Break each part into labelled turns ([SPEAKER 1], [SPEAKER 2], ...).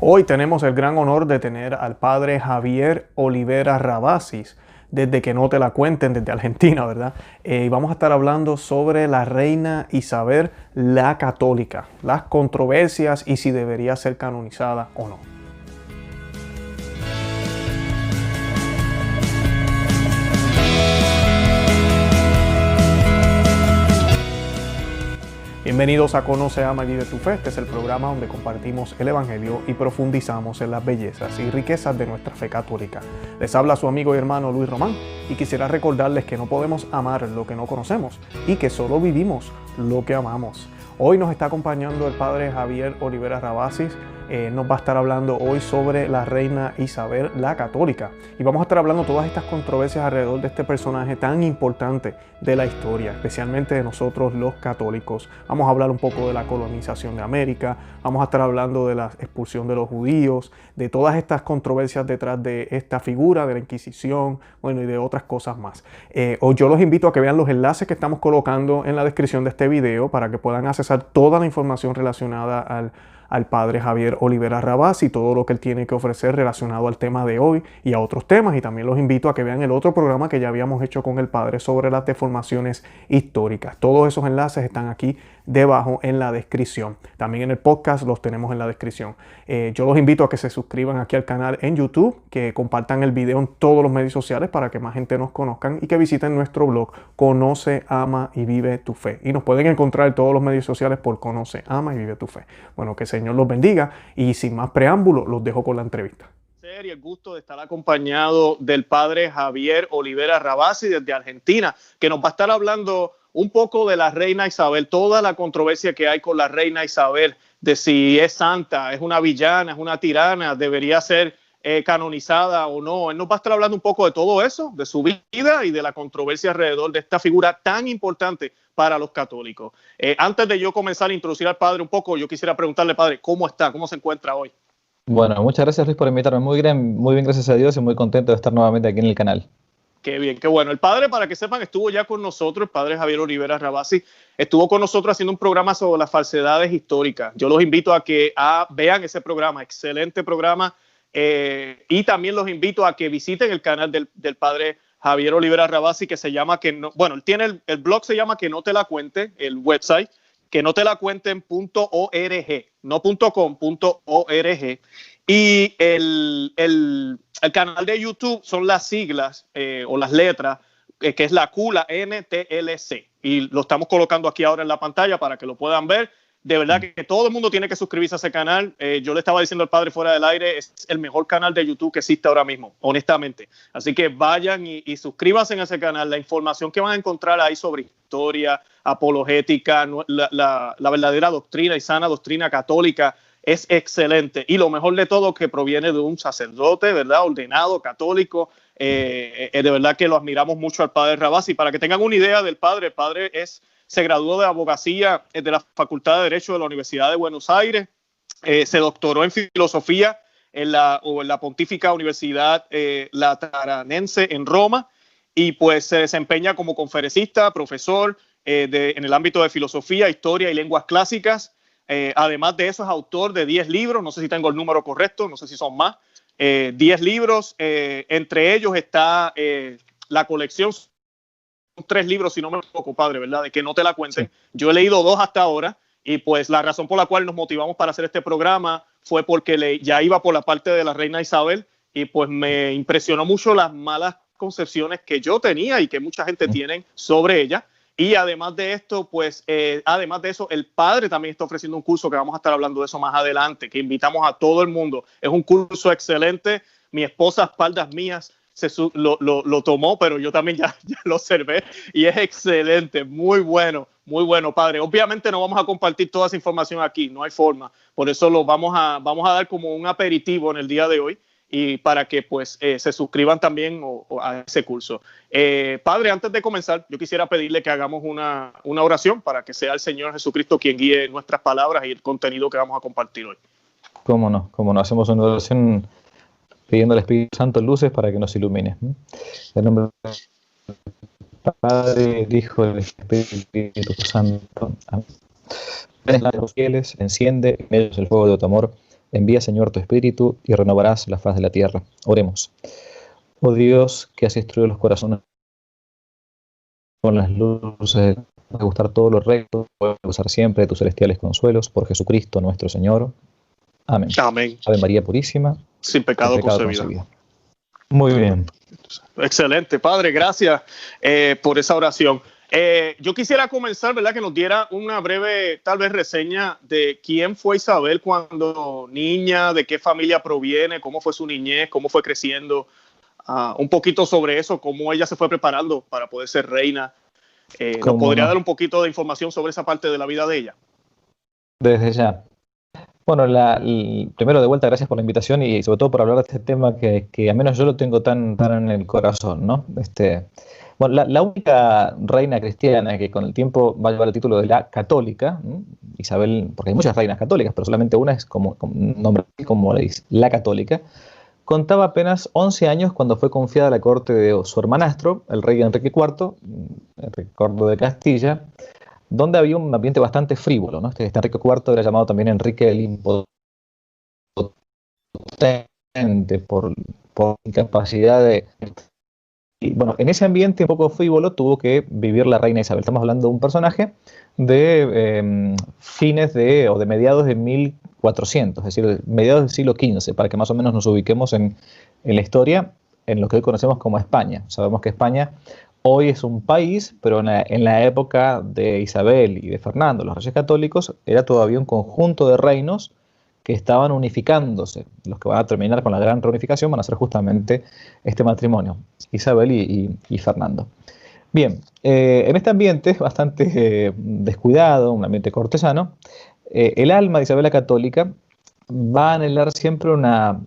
[SPEAKER 1] Hoy tenemos el gran honor de tener al padre Javier Olivera Rabassis, desde que no te la cuenten, desde Argentina, ¿verdad? Y vamos a estar hablando sobre la reina Isabel la Católica, las controversias y si debería ser canonizada o no. Bienvenidos a Conoce, Ama y Vive tu Fe. Este es el programa donde compartimos el Evangelio y profundizamos en las bellezas y riquezas de nuestra fe católica. Les habla su amigo y hermano Luis Román y quisiera recordarles que no podemos amar lo que no conocemos y que solo vivimos lo que amamos. Hoy nos está acompañando el padre Javier Olivera Rabassis. Nos va a estar hablando hoy sobre la reina Isabel la Católica y vamos a estar hablando todas estas controversias alrededor de este personaje tan importante de la historia, especialmente de nosotros los católicos. Vamos a hablar un poco de la colonización de América, vamos a estar hablando de la expulsión de los judíos, de todas estas controversias detrás de esta figura de la Inquisición, bueno, y de otras cosas más. Yo los invito a que vean los enlaces que estamos colocando en la descripción de este video para que puedan accesar toda la información relacionada al padre Javier Olivera Rabassis y todo lo que él tiene que ofrecer relacionado al tema de hoy y a otros temas. Y también los invito a que vean el otro programa que ya habíamos hecho con el padre sobre las deformaciones históricas. Todos esos enlaces están aquí debajo en la descripción. También en el podcast los tenemos en la descripción. Yo los invito a que se suscriban aquí al canal en YouTube, que compartan el video en todos los medios sociales para que más gente nos conozcan y que visiten nuestro blog Conoce, Ama y Vive tu Fe. Y nos pueden encontrar en todos los medios sociales por Conoce, Ama y Vive tu Fe. Bueno, que el Señor los bendiga y sin más preámbulo los dejo con la entrevista.
[SPEAKER 2] Y el gusto de estar acompañado del padre Javier Olivera Rabassis desde Argentina, que nos va a estar hablando un poco de la reina Isabel, toda la controversia que hay con la reina Isabel, de si es santa, es una villana, es una tirana, debería ser canonizada o no. Él nos va a estar hablando un poco de todo eso, de su vida y de la controversia alrededor de esta figura tan importante para los católicos. Antes de yo comenzar a introducir al padre un poco, yo quisiera preguntarle, padre, ¿cómo está? ¿Cómo se encuentra hoy?
[SPEAKER 3] Bueno, muchas gracias Luis por invitarme. Muy bien, gracias a Dios y muy contento de estar nuevamente aquí en el canal.
[SPEAKER 2] Qué bien, qué bueno. El padre, para que sepan, estuvo ya con nosotros, el padre Javier Olivera Rabassis, estuvo con nosotros haciendo un programa sobre las falsedades históricas. Yo los invito a que vean ese programa, excelente programa, y también los invito a que visiten el canal del padre Javier Olivera Rabassis, que se llama, él tiene el blog, se llama Que no te la cuente, el website, que no te la cuenten.org, no .com, .org. Y el canal de YouTube son las siglas o las letras, que es la Q, la N, T, L, C. Y lo estamos colocando aquí ahora en la pantalla para que lo puedan ver. De verdad que todo el mundo tiene que suscribirse a ese canal. Yo le estaba diciendo al padre fuera del aire, es el mejor canal de YouTube que existe ahora mismo, honestamente. Así que vayan y suscríbanse en ese canal. La información que van a encontrar ahí sobre historia, apologética, la verdadera doctrina y sana doctrina católica es excelente. Y lo mejor de todo, que proviene de un sacerdote, ¿verdad? Ordenado, católico. De verdad que lo admiramos mucho al padre Rabassis. Para que tengan una idea del padre, el padre se graduó de abogacía de la Facultad de Derecho de la Universidad de Buenos Aires, se doctoró en filosofía en la Pontífica Universidad Lateranense en Roma y pues se desempeña como conferencista, profesor en el ámbito de filosofía, historia y lenguas clásicas. Además de eso es autor de 10 libros, no sé si tengo el número correcto, no sé si son más, 10 libros, entre ellos está la colección, 3 libros si no me equivoco, padre, ¿verdad? De Que no te la cuenten. Sí. Yo he leído 2 hasta ahora y pues la razón por la cual nos motivamos para hacer este programa fue porque ya iba por la parte de la reina Isabel y pues me impresionó mucho las malas concepciones que yo tenía y que mucha gente tiene sobre ella. Y además de esto, pues, además de eso, el padre también está ofreciendo un curso que vamos a estar hablando de eso más adelante, que invitamos a todo el mundo. Es un curso excelente. Mi esposa, a espaldas mías, lo tomó, pero yo también ya lo observé y es excelente, muy bueno, padre. Obviamente no vamos a compartir toda esa información aquí, no hay forma. Por eso lo vamos a dar como un aperitivo en el día de hoy y para que pues se suscriban también a ese curso. Padre, antes de comenzar, yo quisiera pedirle que hagamos una oración para que sea el Señor Jesucristo quien guíe nuestras palabras y el contenido que vamos a compartir hoy.
[SPEAKER 3] Cómo no, hacemos una oración pidiendo al Espíritu Santo luces para que nos ilumine. En nombre del Padre, del Hijo y del Espíritu Santo. Amén. Ven a los fieles, enciende en ellos el fuego de tu amor, Envía, Señor, tu Espíritu y renovarás la faz de la tierra. Oremos. Oh Dios, que has instruido los corazones con las luces de gustar todo lo recto, poder gozar siempre de tus celestiales consuelos, por Jesucristo nuestro Señor. Amén.
[SPEAKER 2] Amén.
[SPEAKER 3] Ave María Purísima,
[SPEAKER 2] Sin pecado, concebida.
[SPEAKER 3] Muy bien.
[SPEAKER 2] Excelente, Padre, gracias por esa oración. Yo quisiera comenzar, ¿verdad? Que nos diera una breve, tal vez, reseña de quién fue Isabel cuando niña, de qué familia proviene, cómo fue su niñez, cómo fue creciendo. Un poquito sobre eso, cómo ella se fue preparando para poder ser reina. ¿Nos podría dar un poquito de información sobre esa parte de la vida de ella?
[SPEAKER 3] Desde ya. Bueno, primero de vuelta, gracias por la invitación y sobre todo por hablar de este tema que al menos yo lo tengo tan en el corazón, ¿no? Bueno, la única reina cristiana que con el tiempo va a llevar el título de la católica, Isabel, porque hay muchas reinas católicas, pero solamente una es como nombre, como le dice, la católica, contaba apenas 11 años cuando fue confiada a la corte de su hermanastro, el rey Enrique IV, Enrique IV de Castilla, donde había un ambiente bastante frívolo, ¿no? Este Enrique IV era llamado también Enrique el Impotente por incapacidad de... Y bueno, en ese ambiente un poco frívolo tuvo que vivir la reina Isabel. Estamos hablando de un personaje de fines o de mediados de 1400, es decir, mediados del siglo XV, para que más o menos nos ubiquemos en la historia, en lo que hoy conocemos como España. Sabemos que España hoy es un país, pero en la época de Isabel y de Fernando, los reyes católicos, era todavía un conjunto de reinos que estaban unificándose. Los que van a terminar con la gran reunificación van a ser justamente este matrimonio, Isabel y Fernando. Bien, en este ambiente bastante descuidado, un ambiente cortesano, el alma de Isabel la Católica va a anhelar siempre las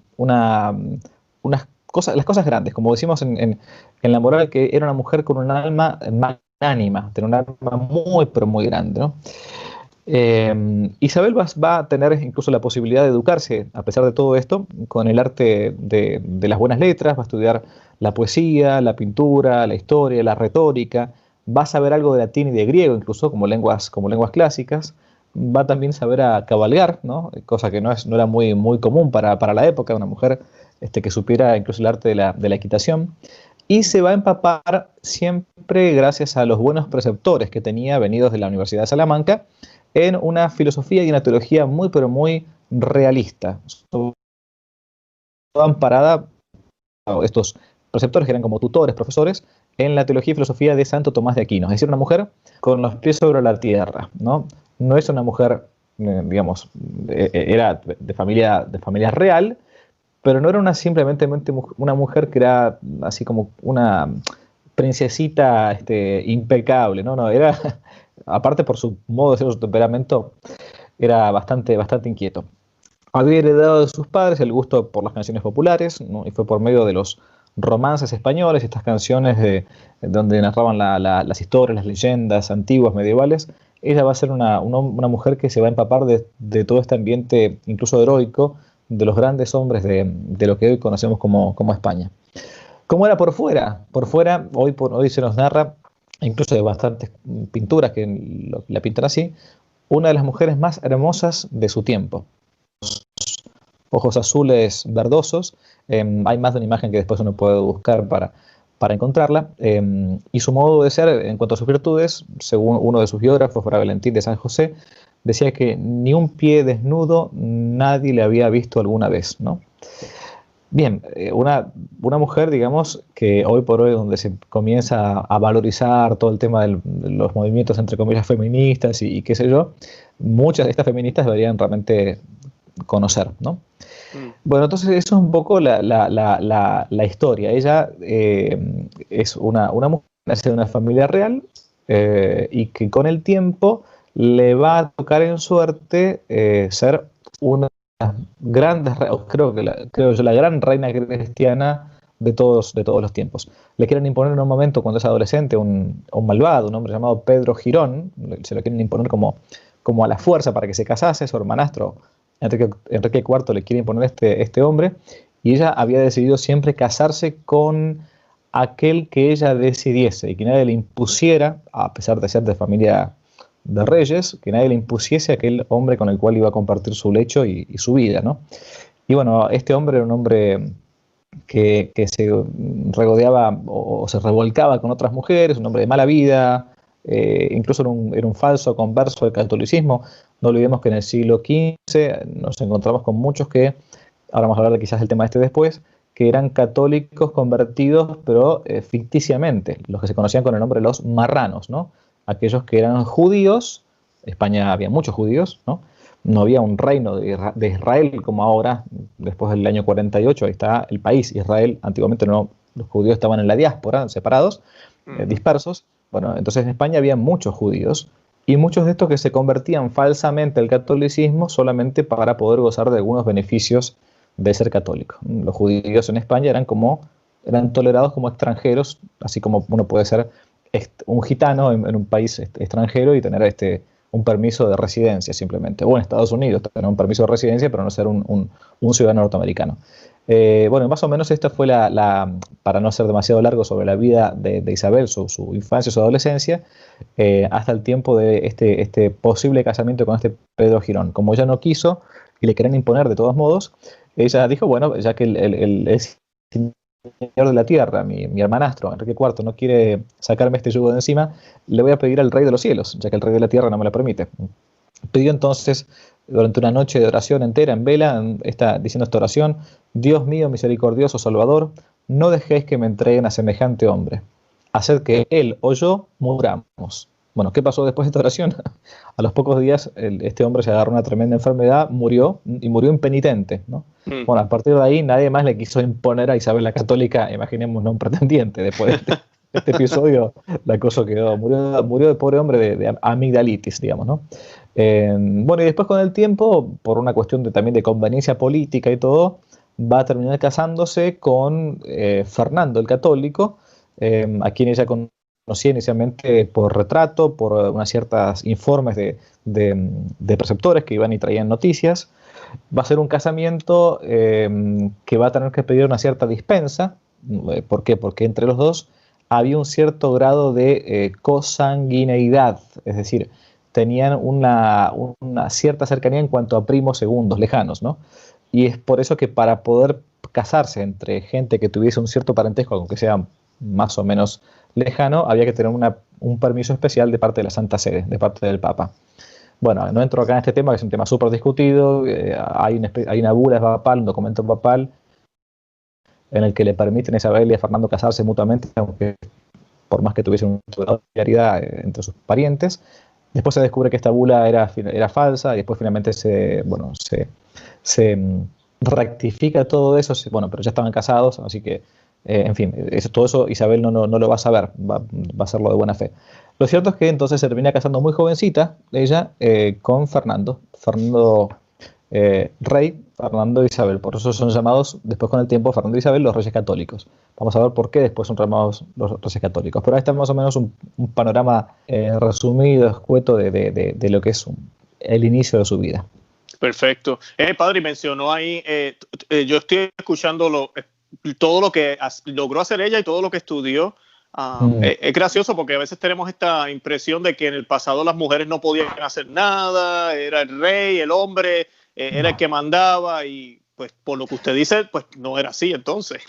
[SPEAKER 3] cosas grandes, como decimos en la moral, que era una mujer con un alma magnánima, tenía un alma muy, pero muy grande, ¿no? Isabel va a tener incluso la posibilidad de educarse, a pesar de todo esto, con el arte de las buenas letras, va a estudiar la poesía, la pintura, la historia, la retórica, va a saber algo de latín y de griego, incluso como lenguas clásicas, va también a saber a cabalgar, ¿no? Cosa que no era muy común para la época, una mujer que supiera incluso el arte de la equitación, y se va a empapar siempre gracias a los buenos preceptores que tenía venidos de la Universidad de Salamanca, en una filosofía y una teología muy, pero muy realista. Amparada, estos preceptores que eran como tutores, profesores, en la teología y filosofía de Santo Tomás de Aquino. Es decir, una mujer con los pies sobre la tierra, ¿no? No es una mujer, digamos, era de familia real, pero no era simplemente una mujer que era así como una princesita impecable, no, era... Aparte por su modo de ser, su temperamento, era bastante inquieto. Había heredado de sus padres el gusto por las canciones populares, ¿no? Y fue por medio de los romances españoles, estas canciones donde narraban las historias, las leyendas antiguas, medievales. Ella va a ser una mujer que se va a empapar de todo este ambiente, incluso heroico, de los grandes hombres de lo que hoy conocemos como España. ¿Cómo era por fuera? Por fuera, hoy se nos narra, incluso de bastantes pinturas que la pintan así, una de las mujeres más hermosas de su tiempo. Ojos azules verdosos, hay más de una imagen que después uno puede buscar para encontrarla, y su modo de ser en cuanto a sus virtudes, según uno de sus biógrafos, Fray Valentín de San José, decía que ni un pie desnudo nadie le había visto alguna vez, ¿no? Bien, una mujer, digamos, que hoy por hoy donde se comienza a valorizar todo el tema de los movimientos, entre comillas, feministas y qué sé yo, muchas de estas feministas deberían realmente conocer, ¿no? Bueno, entonces eso es un poco la historia. Ella es una mujer nace de una familia real y que con el tiempo le va a tocar en suerte ser una grandes, creo yo, la gran reina cristiana de todos los tiempos. Le quieren imponer en un momento, cuando es adolescente, un malvado, un hombre llamado Pedro Girón, se lo quieren imponer como a la fuerza para que se casase. Su hermanastro Enrique IV le quiere imponer este hombre, y ella había decidido siempre casarse con aquel que ella decidiese y que nadie le impusiera, a pesar de ser de familia de reyes, que nadie le impusiese a aquel hombre con el cual iba a compartir su lecho y su vida, ¿no? Y bueno, este hombre era un hombre que se regodeaba o se revolcaba con otras mujeres, un hombre de mala vida, incluso era un falso converso del catolicismo. No olvidemos que en el siglo XV nos encontramos con muchos que, ahora vamos a hablar quizás del tema este después, que eran católicos convertidos, pero ficticiamente, los que se conocían con el nombre de los marranos, ¿no? Aquellos que eran judíos. En España había muchos judíos, ¿no? No había un reino de Israel como ahora, después del año 48, ahí está el país Israel. Antiguamente no, los judíos estaban en la diáspora, separados, dispersos. Bueno, entonces en España había muchos judíos, y muchos de estos que se convertían falsamente al catolicismo solamente para poder gozar de algunos beneficios de ser católico. Los judíos en España eran tolerados como extranjeros, así como uno puede ser un gitano en un país extranjero y tener un permiso de residencia simplemente, o en Estados Unidos tener un permiso de residencia pero no ser un ciudadano norteamericano. Bueno, más o menos esta fue para no ser demasiado largo sobre la vida de Isabel, su infancia, su adolescencia, hasta el tiempo de este posible casamiento con este Pedro Girón. Como ella no quiso y le querían imponer de todos modos, ella dijo, bueno, ya que el señor de la tierra, mi hermanastro, Enrique IV, no quiere sacarme este yugo de encima, le voy a pedir al rey de los cielos, ya que el rey de la tierra no me lo permite. Pidió entonces, durante una noche de oración entera, en vela, diciendo esta oración: Dios mío, misericordioso Salvador, no dejéis que me entreguen a semejante hombre. Haced que él o yo muramos. Bueno, ¿qué pasó después de esta oración? A los pocos días este hombre se agarró una tremenda enfermedad, murió, y murió impenitente, ¿no? Bueno, a partir de ahí nadie más le quiso imponer a Isabel la Católica, imaginemos, un pretendiente. Después de este episodio, la cosa quedó, murió el pobre hombre de amigdalitis, digamos, ¿no? Bueno, y después con el tiempo, por una cuestión también de conveniencia política y todo, va a terminar casándose con Fernando el Católico, a quien ella conocía inicialmente por retrato, por unas ciertas informes de preceptores que iban y traían noticias. Va a ser un casamiento que va a tener que pedir una cierta dispensa. ¿Por qué? Porque entre los dos había un cierto grado de consanguineidad, es decir, tenían una cierta cercanía en cuanto a primos segundos, lejanos, ¿no? Y es por eso que para poder casarse entre gente que tuviese un cierto parentesco, aunque sea más o menos lejano, había que tener un permiso especial de parte de la Santa Sede, de parte del Papa. Bueno, no entro acá en este tema, que es un tema súper discutido. Hay una bula papal, un documento papal, en el que le permiten a Isabel y a Fernando casarse mutuamente, aunque por más que tuviesen una solidaridad entre sus parientes. Después se descubre que esta bula era falsa, y después finalmente se rectifica todo eso. Bueno, pero ya estaban casados, así que, en fin, todo eso Isabel no lo va a saber, va a hacerlo de buena fe. Lo cierto es que entonces se termina casando muy jovencita, ella, con Fernando Rey, Fernando e Isabel. Por eso son llamados, después con el tiempo, Fernando e Isabel, los Reyes Católicos. Vamos a ver por qué después son llamados los Reyes Católicos. Pero ahí está más o menos un panorama resumido, escueto de lo que es el inicio de su vida.
[SPEAKER 2] Perfecto. Padre, mencionó ahí, yo estoy escuchando todo lo que logró hacer ella y todo lo que estudió. Es gracioso porque a veces tenemos esta impresión de que en el pasado las mujeres no podían hacer nada, era el rey, el hombre, era el que mandaba, y pues por lo que usted dice, pues no era así entonces.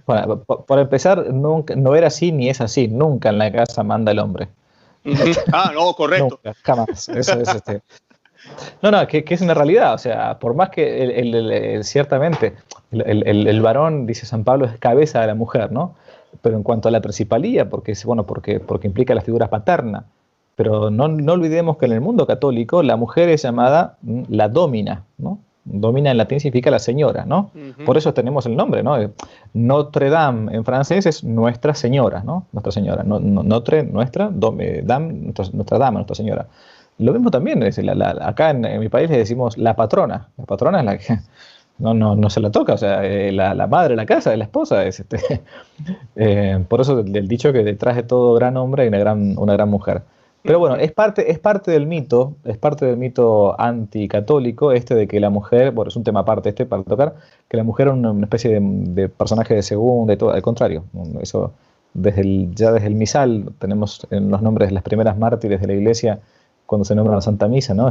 [SPEAKER 3] Bueno, por empezar, no era así ni es así, nunca en la casa manda el hombre.
[SPEAKER 2] No, correcto.
[SPEAKER 3] Nunca, jamás. Eso es No, que es una realidad. O sea, por más que ciertamente el varón, dice San Pablo, es cabeza de la mujer, ¿no? Pero en cuanto a la principalía, porque implica la figura paterna. Pero no olvidemos que en el mundo católico la mujer es llamada la domina, ¿no? Domina en latín significa la señora, ¿no? Por eso tenemos el nombre, ¿no? Notre Dame en francés es Nuestra Señora, ¿no? Nuestra Señora. Nuestra Dame, Nuestra Señora. Lo mismo también, acá en mi país le decimos la patrona. La patrona es la que no se la toca, o sea, la madre de la casa, de la esposa. Por eso el dicho que detrás de todo gran hombre hay una gran mujer. Pero bueno, es parte del mito anticatólico de que la mujer, bueno, es un tema aparte para tocar, que la mujer era una especie de personaje de segunda y todo, al contrario. Eso ya desde el misal tenemos en los nombres de las primeras mártires de la iglesia cuando se nombra la Santa Misa, ¿no?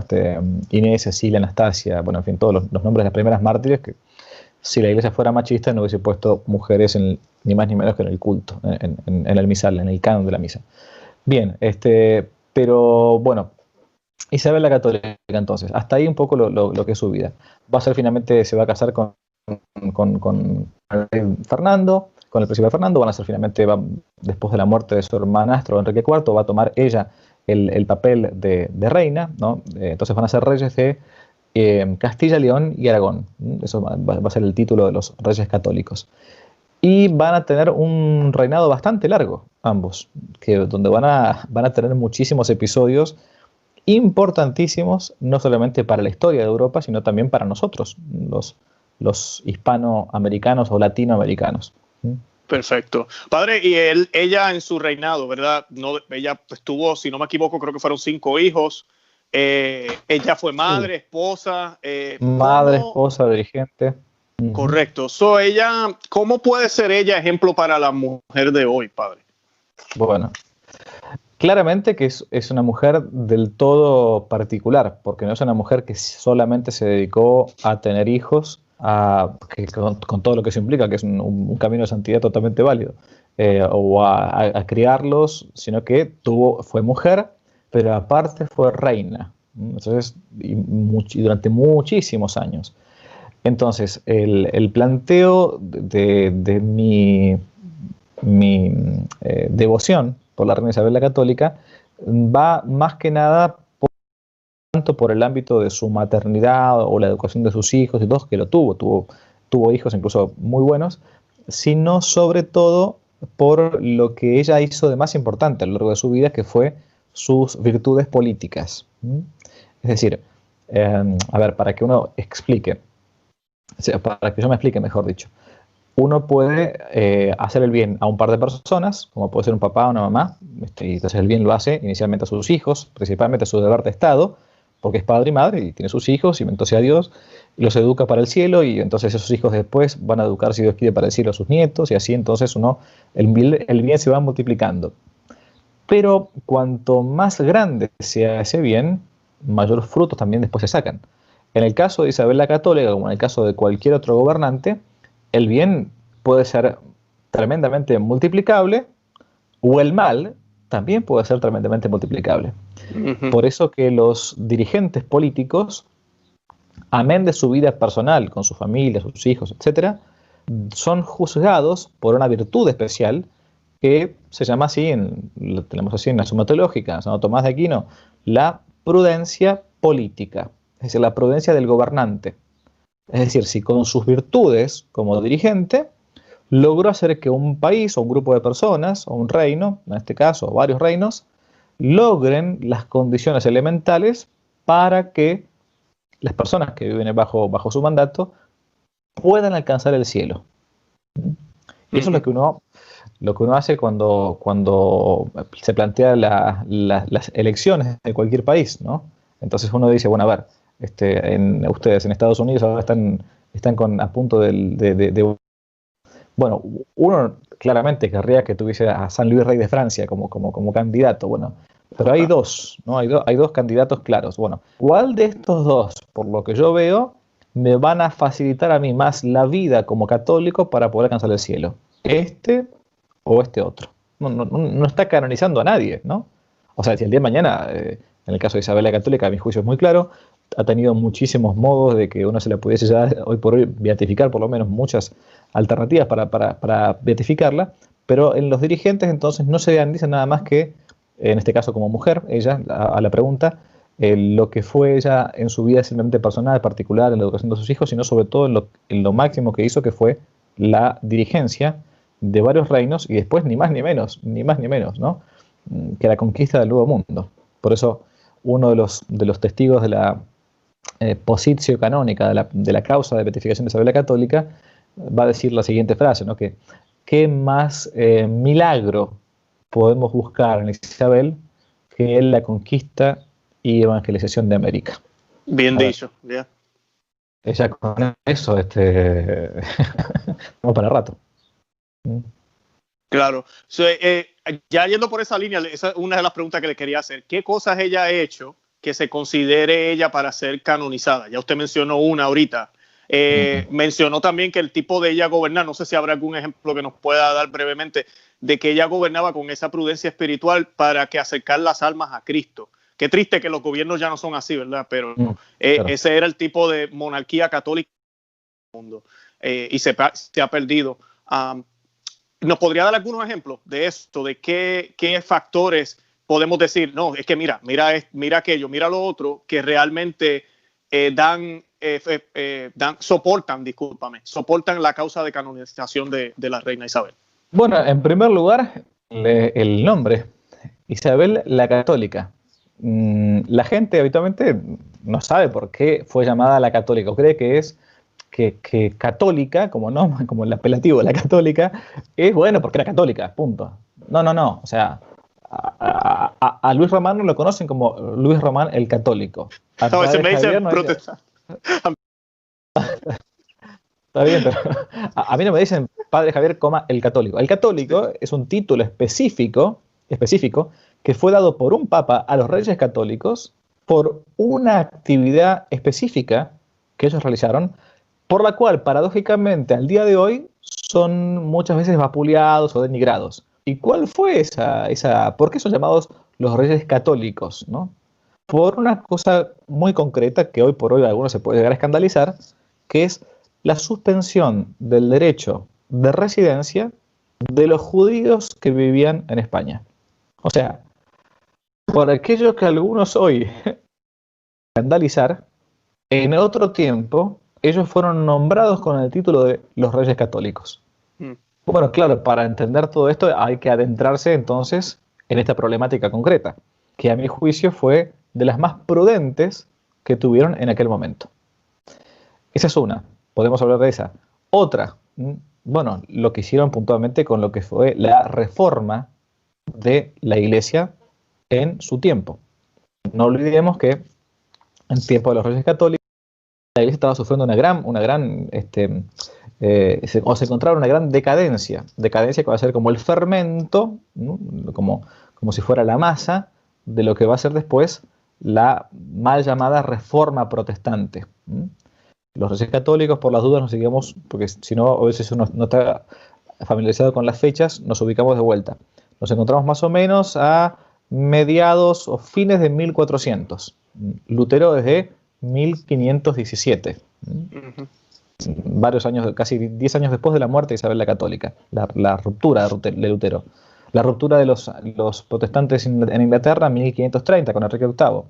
[SPEAKER 3] Inés, Cecilia, Anastasia, bueno, en fin, todos los nombres de las primeras mártires, que si la iglesia fuera machista no hubiese puesto mujeres ni más ni menos que en el culto, en el misal, en el canon de la misa. Bien, pero bueno, Isabel la Católica, entonces, hasta ahí un poco lo que es su vida. Se va a casar con Fernando, con el príncipe Fernando, después de la muerte de su hermanastro Enrique IV, va a tomar ella el papel de reina, ¿no? Entonces van a ser reyes de Castilla, León y Aragón. Eso va a ser el título de los reyes católicos. Y van a tener un reinado bastante largo, ambos, donde van a tener muchísimos episodios importantísimos, no solamente para la historia de Europa, sino también para nosotros, los hispanoamericanos o latinoamericanos.
[SPEAKER 2] Perfecto. Padre, y ella en su reinado, ¿verdad? No, ella pues, tuvo, si no me equivoco, creo que fueron 5 hijos. Ella fue madre, esposa.
[SPEAKER 3] Madre, esposa, dirigente.
[SPEAKER 2] Correcto. ¿Cómo puede ser ella ejemplo para la mujer de hoy, padre?
[SPEAKER 3] Bueno, claramente que es una mujer del todo particular, porque no es una mujer que solamente se dedicó a tener hijos, con todo lo que eso implica, que es un camino de santidad totalmente válido, o a criarlos, sino que fue mujer, pero aparte fue reina. Entonces, y durante muchísimos años. Entonces, el planteo de mi devoción por la reina Isabel la Católica va más que nada tanto por el ámbito de su maternidad o la educación de sus hijos y todo, que tuvo hijos incluso muy buenos, sino sobre todo por lo que ella hizo de más importante a lo largo de su vida, que fue sus virtudes políticas. Es decir, a ver, para que uno explique, o sea, para que yo me explique, mejor dicho, uno puede hacer el bien a un par de personas, como puede ser un papá o una mamá, y entonces el bien lo hace inicialmente a sus hijos, principalmente a su deber de Estado, porque es padre y madre y tiene sus hijos y entonces a Dios y los educa para el cielo, y entonces esos hijos después van a educar, si Dios quiere, para el cielo a sus nietos, y así entonces el bien se va multiplicando. Pero cuanto más grande sea ese bien, mayores frutos también después se sacan. En el caso de Isabel la Católica, como en el caso de cualquier otro gobernante, el bien puede ser tremendamente multiplicable, o el mal también puede ser tremendamente multiplicable. Por eso que los dirigentes políticos, amén de su vida personal, con su familia, sus hijos, etc., son juzgados por una virtud especial que se llama así, lo tenemos así en la Suma Teológica, Santo Tomás de Aquino, la prudencia política, es decir, la prudencia del gobernante. Es decir, si con sus virtudes como dirigente logró hacer que un país o un grupo de personas, o un reino, en este caso, o varios reinos, logren las condiciones elementales para que las personas que viven bajo su mandato puedan alcanzar el cielo. Y eso es lo que uno hace cuando se plantea las elecciones de cualquier país, ¿no? Entonces uno dice, bueno, a ver, ustedes en Estados Unidos ahora están a punto de bueno, uno claramente querría que tuviese a San Luis Rey de Francia como candidato, bueno, pero hay dos, ¿no? Hay dos candidatos claros. Bueno, ¿cuál de estos dos, por lo que yo veo, me van a facilitar a mí más la vida como católico para poder alcanzar el cielo? ¿Este o este otro? No está canonizando a nadie, ¿no? O sea, si el día de mañana, en el caso de Isabel la Católica, mi juicio es muy claro, ha tenido muchísimos modos de que uno se le pudiese ya hoy por hoy beatificar, por lo menos muchas alternativas para beatificarla, pero en los dirigentes entonces no se dice nada más que, en este caso como mujer, ella, a la pregunta, lo que fue ella en su vida simplemente personal, particular, en la educación de sus hijos, sino sobre todo en lo máximo que hizo, que fue la dirigencia de varios reinos, y después ni más ni menos, ¿no? Que la conquista del Nuevo Mundo. Por eso uno de los testigos de la positio canónica de la causa de beatificación de Isabel la Católica va a decir la siguiente frase, ¿no? Que ¿qué más milagro podemos buscar en Isabel que en la conquista y evangelización de América?
[SPEAKER 2] Bien dicho, ya.
[SPEAKER 3] Ella con eso, vamos para rato.
[SPEAKER 2] Claro. Ya yendo por esa línea, esa es una de las preguntas que le quería hacer. ¿Qué cosas ella ha hecho que se considere ella para ser canonizada? Ya usted mencionó una ahorita. Mencionó también que el tipo de ella gobernar, no sé si habrá algún ejemplo que nos pueda dar brevemente, de que ella gobernaba con esa prudencia espiritual para que acercar las almas a Cristo. Qué triste que los gobiernos ya no son así, ¿verdad? Pero
[SPEAKER 3] claro.
[SPEAKER 2] ese era el tipo de monarquía católica del mundo, y se ha perdido. ¿Nos podría dar algunos ejemplos de esto, de qué factores podemos decir, no, es que mira aquello, mira lo otro, que realmente soportan la causa de canonización de la reina Isabel?
[SPEAKER 3] Bueno, en primer lugar, el nombre, Isabel la Católica. La gente habitualmente no sabe por qué fue llamada la Católica, o cree que es que católica, como el apelativo de la Católica, es bueno porque era católica, punto. No, o sea, a Luis Román no lo conocen como Luis Román el Católico.
[SPEAKER 2] A veces me dicen protestante.
[SPEAKER 3] Está bien, pero a mí no me dicen Padre Javier, el Católico. El Católico es un título específico que fue dado por un papa a los reyes católicos por una actividad específica que ellos realizaron, por la cual, paradójicamente, al día de hoy, son muchas veces vapuleados o denigrados. ¿Y cuál fue por qué son llamados los reyes católicos, ¿no? Por una cosa muy concreta que hoy por hoy a algunos se puede llegar a escandalizar, que es la suspensión del derecho de residencia de los judíos que vivían en España. O sea, por aquello que algunos hoy escandalizar, en otro tiempo ellos fueron nombrados con el título de los Reyes Católicos. Bueno, claro, para entender todo esto hay que adentrarse entonces en esta problemática concreta, que a mi juicio fue de las más prudentes que tuvieron en aquel momento. Esa es una, podemos hablar de esa. Otra, bueno, lo que hicieron puntualmente con lo que fue la reforma de la Iglesia en su tiempo. No olvidemos que en tiempo de los Reyes Católicos la Iglesia estaba sufriendo se encontraba una gran decadencia que va a ser como el fermento, ¿no? como si fuera la masa de lo que va a ser después la mal llamada Reforma Protestante. Los Reyes Católicos, por las dudas, nos seguimos, porque si no, a veces uno no está familiarizado con las fechas, nos ubicamos de vuelta. Nos encontramos más o menos a mediados o fines de 1400. Lutero desde 1517. Varios años, casi 10 años después de la muerte de Isabel la Católica, la ruptura de Lutero. La ruptura de los protestantes en Inglaterra en 1530 con Enrique VIII.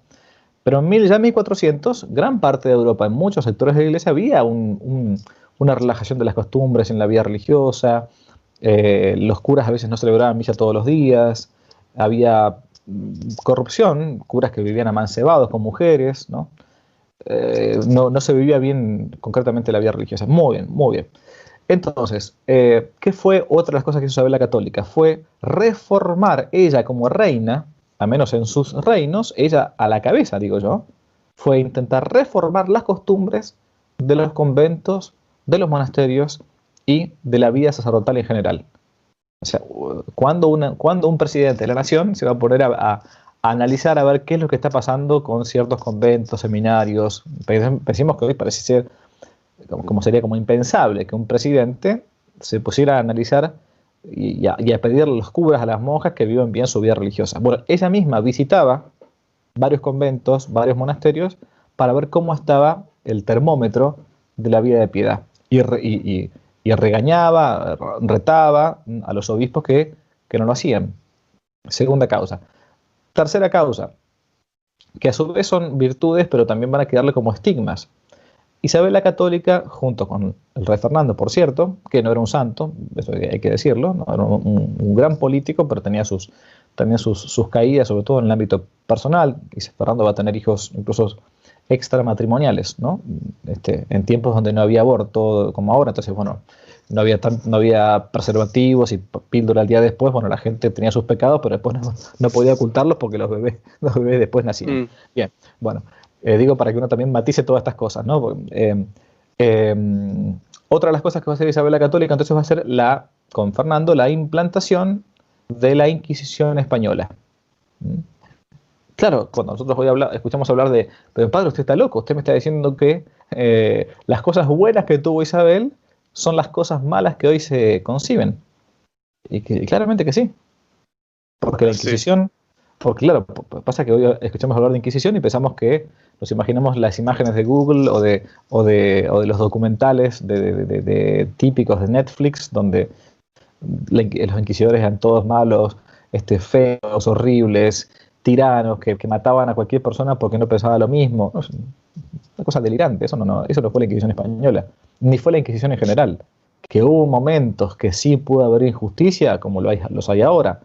[SPEAKER 3] Pero en 1400, gran parte de Europa, en muchos sectores de la Iglesia, había una relajación de las costumbres en la vida religiosa. Los curas a veces no celebraban misa todos los días. Había corrupción, curas que vivían amancebados con mujeres, ¿no? No se vivía bien concretamente la vida religiosa. Muy bien, muy bien. Entonces, ¿qué fue otra de las cosas que hizo Isabel la Católica? Fue reformar ella como reina, al menos en sus reinos, ella a la cabeza, digo yo, fue intentar reformar las costumbres de los conventos, de los monasterios y de la vida sacerdotal en general. O sea, cuando un presidente de la nación se va a poner a analizar a ver qué es lo que está pasando con ciertos conventos, seminarios. Pensemos que hoy parece ser, sería como impensable que un presidente se pusiera a analizar y a pedirle los curas a las monjas que viven bien su vida religiosa. Bueno, ella misma visitaba varios conventos, varios monasterios, para ver cómo estaba el termómetro de la vida de piedad. Y regañaba, retaba a los obispos que no lo hacían. Segunda causa. Tercera causa, que a su vez son virtudes, pero también van a quedarle como estigmas. Isabel la Católica, junto con el rey Fernando, por cierto, que no era un santo, eso hay que decirlo, ¿no? Era un gran político, pero tenía sus caídas, sobre todo en el ámbito personal, y Fernando va a tener hijos incluso extramatrimoniales, ¿no? En tiempos donde no había aborto como ahora, entonces, bueno, no había preservativos y píldora al día después. Bueno, la gente tenía sus pecados, pero después no podía ocultarlos porque los bebés después nacían. Bien, bueno, digo para que uno también matice todas estas cosas, ¿no? Otra de las cosas que va a hacer Isabel la Católica, entonces va a ser con Fernando, la implantación de la Inquisición española. Claro, cuando nosotros hoy escuchamos hablar de, pero padre, usted está loco, usted me está diciendo que las cosas buenas que tuvo Isabel son las cosas malas que hoy se conciben. Y claramente que sí, porque la
[SPEAKER 2] Sí.
[SPEAKER 3] Inquisición, porque claro, pasa que hoy escuchamos hablar de Inquisición y pensamos que nos imaginamos las imágenes de Google o de los documentales típicos de Netflix, donde los inquisidores eran todos malos, feos, horribles, tiranos, que mataban a cualquier persona porque no pensaba lo mismo. No, es una cosa delirante, eso no fue la Inquisición española, ni fue la Inquisición en general. Que hubo momentos que sí pudo haber injusticia, como los hay ahora.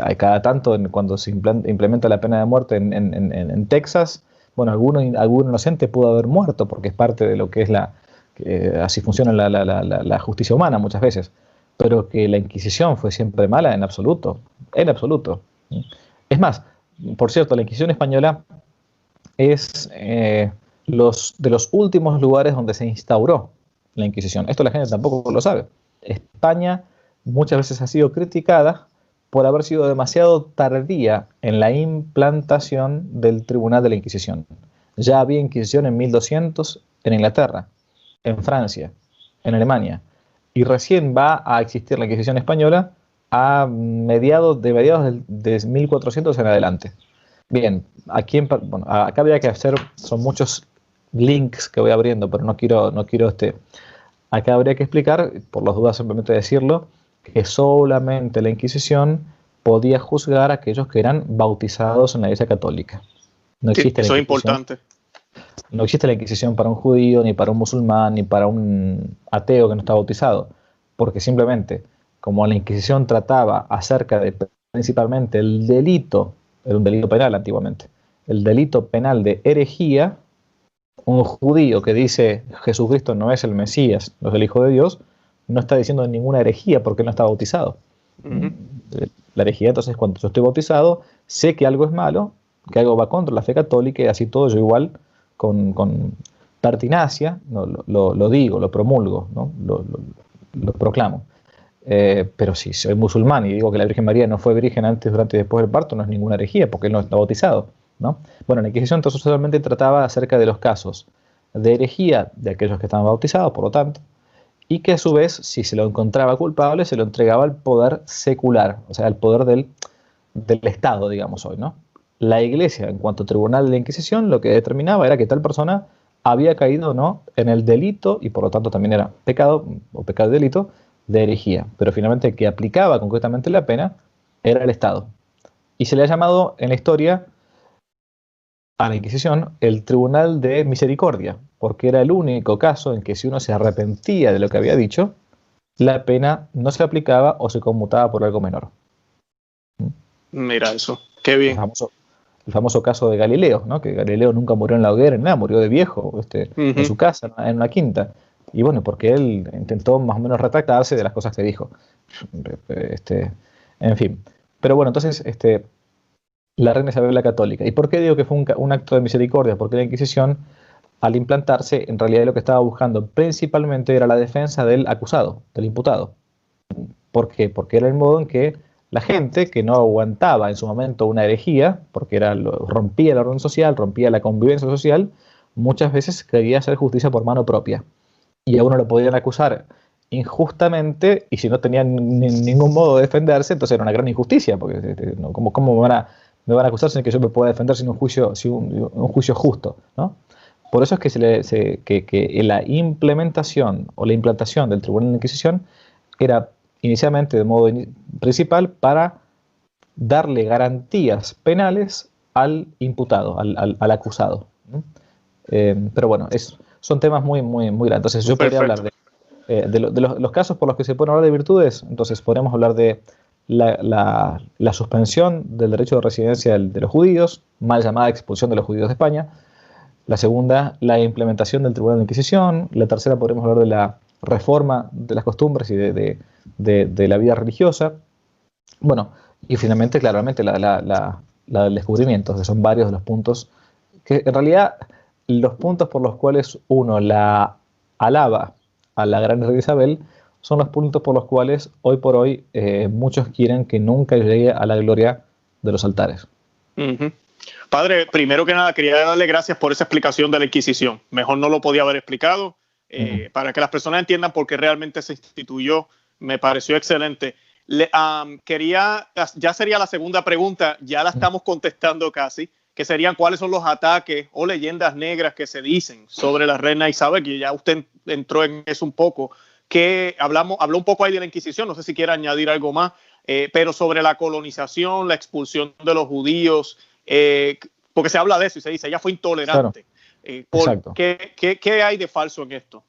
[SPEAKER 3] Hay cada tanto, cuando se implementa la pena de muerte en Texas, bueno, algún inocente pudo haber muerto, porque es parte de lo que es así funciona la justicia humana muchas veces. Pero que la Inquisición fue siempre mala, en absoluto. En absoluto. Es más, por cierto, la Inquisición española es de los últimos lugares donde se instauró la Inquisición. Esto la gente tampoco lo sabe. España muchas veces ha sido criticada por haber sido demasiado tardía en la implantación del Tribunal de la Inquisición. Ya había Inquisición en 1200 en Inglaterra, en Francia, en Alemania, y recién va a existir la Inquisición española a mediados de 1400 en adelante. Bien, acá habría que hacer, son muchos links que voy abriendo, pero no quiero acá habría que explicar, por las dudas simplemente decirlo, que solamente la Inquisición podía juzgar a aquellos que eran bautizados en la Iglesia Católica. No existe
[SPEAKER 2] eso es importante.
[SPEAKER 3] No existe la Inquisición para un judío, ni para un musulmán, ni para un ateo que no está bautizado, porque simplemente, como la Inquisición trataba acerca de principalmente el delito, era un delito penal antiguamente, el delito penal de herejía, un judío que dice Jesucristo no es el Mesías, no es el Hijo de Dios, no está diciendo ninguna herejía porque él no está bautizado. La herejía, entonces, cuando yo estoy bautizado, sé que algo es malo, que algo va contra la fe católica, y así todo yo igual, con pertinacia, lo digo, lo promulgo, ¿no? lo proclamo. Pero si soy musulmán y digo que la Virgen María no fue virgen antes, durante y después del parto, no es ninguna herejía porque él no está bautizado, ¿no? Bueno, la Inquisición entonces solamente trataba acerca de los casos de herejía de aquellos que estaban bautizados, por lo tanto, y que a su vez, si se lo encontraba culpable, se lo entregaba al poder secular, o sea, al poder del Estado, digamos hoy, ¿no? La Iglesia, en cuanto a tribunal de la Inquisición, lo que determinaba era que tal persona había caído o no en el delito, y por lo tanto también era pecado, o pecado de delito, de herejía. Pero finalmente el que aplicaba concretamente la pena era el Estado. Y se le ha llamado en la historia a la Inquisición el Tribunal de Misericordia, porque era el único caso en que si uno se arrepentía de lo que había dicho, la pena no se aplicaba o se conmutaba por algo menor.
[SPEAKER 2] Mira eso, qué bien.
[SPEAKER 3] El famoso caso de Galileo, ¿no? Que Galileo nunca murió en la hoguera, nada, murió de viejo, en su casa, en una quinta. Y bueno, porque él intentó más o menos retractarse de las cosas que dijo. En fin. Pero bueno, entonces, la reina Isabel la Católica. ¿Y por qué digo que fue un acto de misericordia? Porque la Inquisición, al implantarse, en realidad lo que estaba buscando principalmente era la defensa del acusado, del imputado. ¿Por qué? Porque era el modo en que la gente que no aguantaba en su momento una herejía, porque rompía el orden social, rompía la convivencia social, muchas veces quería hacer justicia por mano propia. Y a uno lo podían acusar injustamente, y si no tenían ningún modo de defenderse, entonces era una gran injusticia, porque ¿cómo me van a acusar sin que yo me pueda defender sin un juicio justo, ¿no? Por eso es que la implementación o la implantación del Tribunal de Inquisición era inicialmente de modo principal para darle garantías penales al imputado, al acusado. Pero bueno, son temas muy, muy, muy grandes. Entonces yo podría hablar de los casos por los que se pueden hablar de virtudes. Entonces podríamos hablar de la suspensión del derecho de residencia de los judíos, mal llamada expulsión de los judíos de España. La segunda, la implementación del Tribunal de Inquisición. La tercera, podríamos hablar de la reforma de las costumbres y de la vida religiosa. Bueno, y finalmente, claramente, la del descubrimiento, que son varios de los puntos que, en realidad, los puntos por los cuales uno la alaba a la gran reina Isabel son los puntos por los cuales, hoy por hoy, muchos quieren que nunca llegue a la gloria de los altares.
[SPEAKER 2] Ujú. Padre, primero que nada quería darle gracias por esa explicación de la Inquisición. Mejor no lo podía haber explicado. Para que las personas entiendan por qué realmente se instituyó, me pareció excelente. Ya sería la segunda pregunta, ya la estamos contestando casi, que serían cuáles son los ataques o leyendas negras que se dicen sobre la reina Isabel, que ya usted entró en eso un poco, que habló un poco ahí de la Inquisición, no sé si quiere añadir algo más, pero sobre la colonización, la expulsión de los judíos, porque se habla de eso y se dice, ella fue intolerante.
[SPEAKER 3] Claro. Exacto.
[SPEAKER 2] ¿Qué hay de falso en esto?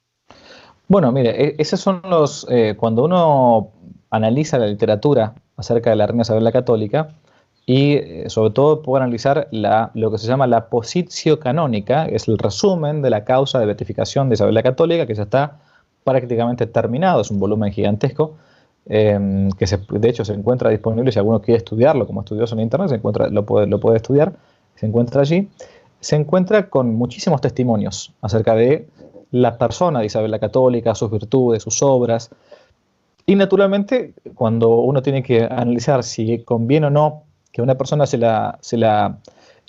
[SPEAKER 3] Bueno, mire, esos son los... cuando uno analiza la literatura acerca de la reina Isabel la Católica y sobre todo puede analizar lo que se llama la positio canónica, que es el resumen de la causa de beatificación de Isabel la Católica, que ya está prácticamente terminado, es un volumen gigantesco, que de hecho se encuentra disponible si alguno quiere estudiarlo, como estudioso en internet, lo puede estudiar, se encuentra allí. Se encuentra con muchísimos testimonios acerca de la persona de Isabel la Católica, sus virtudes, sus obras. Y naturalmente, cuando uno tiene que analizar si conviene o no que una persona se la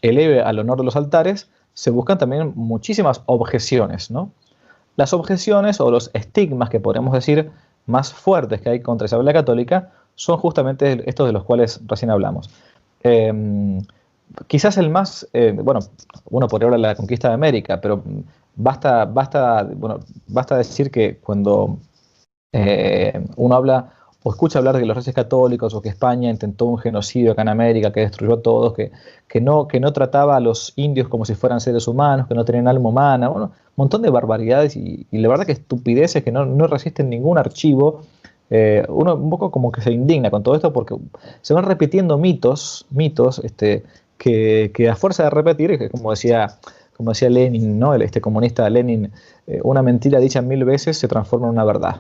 [SPEAKER 3] eleve al honor de los altares, se buscan también muchísimas objeciones, ¿no? Las objeciones o los estigmas que podemos decir más fuertes que hay contra Isabel la Católica son justamente estos de los cuales recién hablamos. Quizás el más, bueno, uno podría hablar de la conquista de América, pero basta decir que cuando uno habla o escucha hablar de los reyes católicos o que España intentó un genocidio acá en América, que destruyó a todos, que no trataba a los indios como si fueran seres humanos, que no tenían alma humana, bueno, un montón de barbaridades y la verdad que estupideces que no resisten ningún archivo. Uno un poco como que se indigna con todo esto porque se van repitiendo mitos que a fuerza de repetir, como decía Lenin, ¿no? Este comunista Lenin, una mentira dicha 1000 veces se transforma en una verdad.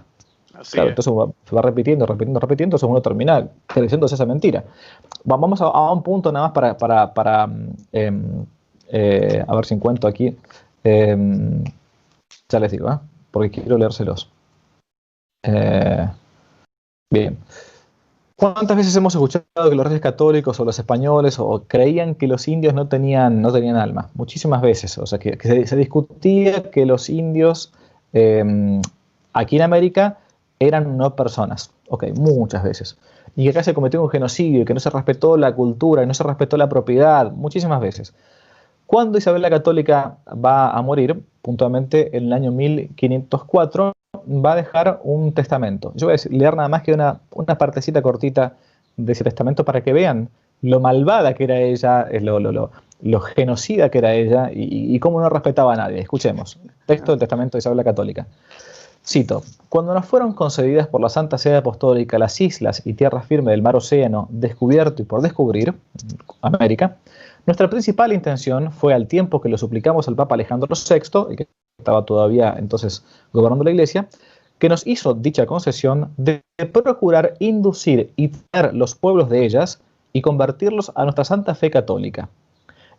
[SPEAKER 3] Claro, entonces se va repitiendo, entonces uno termina creyéndose esa mentira. Vamos a un punto nada más para a ver si encuentro aquí. Ya les digo, porque quiero leérselos. Bien. ¿Cuántas veces hemos escuchado que los reyes católicos o los españoles creían que los indios no tenían alma? Muchísimas veces. O sea, que se discutía que los indios aquí en América eran no personas. Ok, muchas veces. Y que acá se cometió un genocidio, y que no se respetó la cultura, y no se respetó la propiedad, muchísimas veces. Cuando Isabel la Católica va a morir, puntualmente en el año 1504, va a dejar un testamento. Yo voy a leer nada más que una partecita cortita de ese testamento para que vean lo malvada que era ella, lo genocida que era ella y cómo no respetaba a nadie. Escuchemos. Texto del testamento de Isabel la Católica. Cito: cuando nos fueron concedidas por la Santa Sede Apostólica las islas y tierra firme del mar Océano, descubierto y por descubrir, América, nuestra principal intención fue, al tiempo que lo suplicamos al Papa Alejandro VI, el que estaba todavía entonces gobernando la Iglesia, que nos hizo dicha concesión, de procurar inducir y traer los pueblos de ellas y convertirlos a nuestra santa fe católica,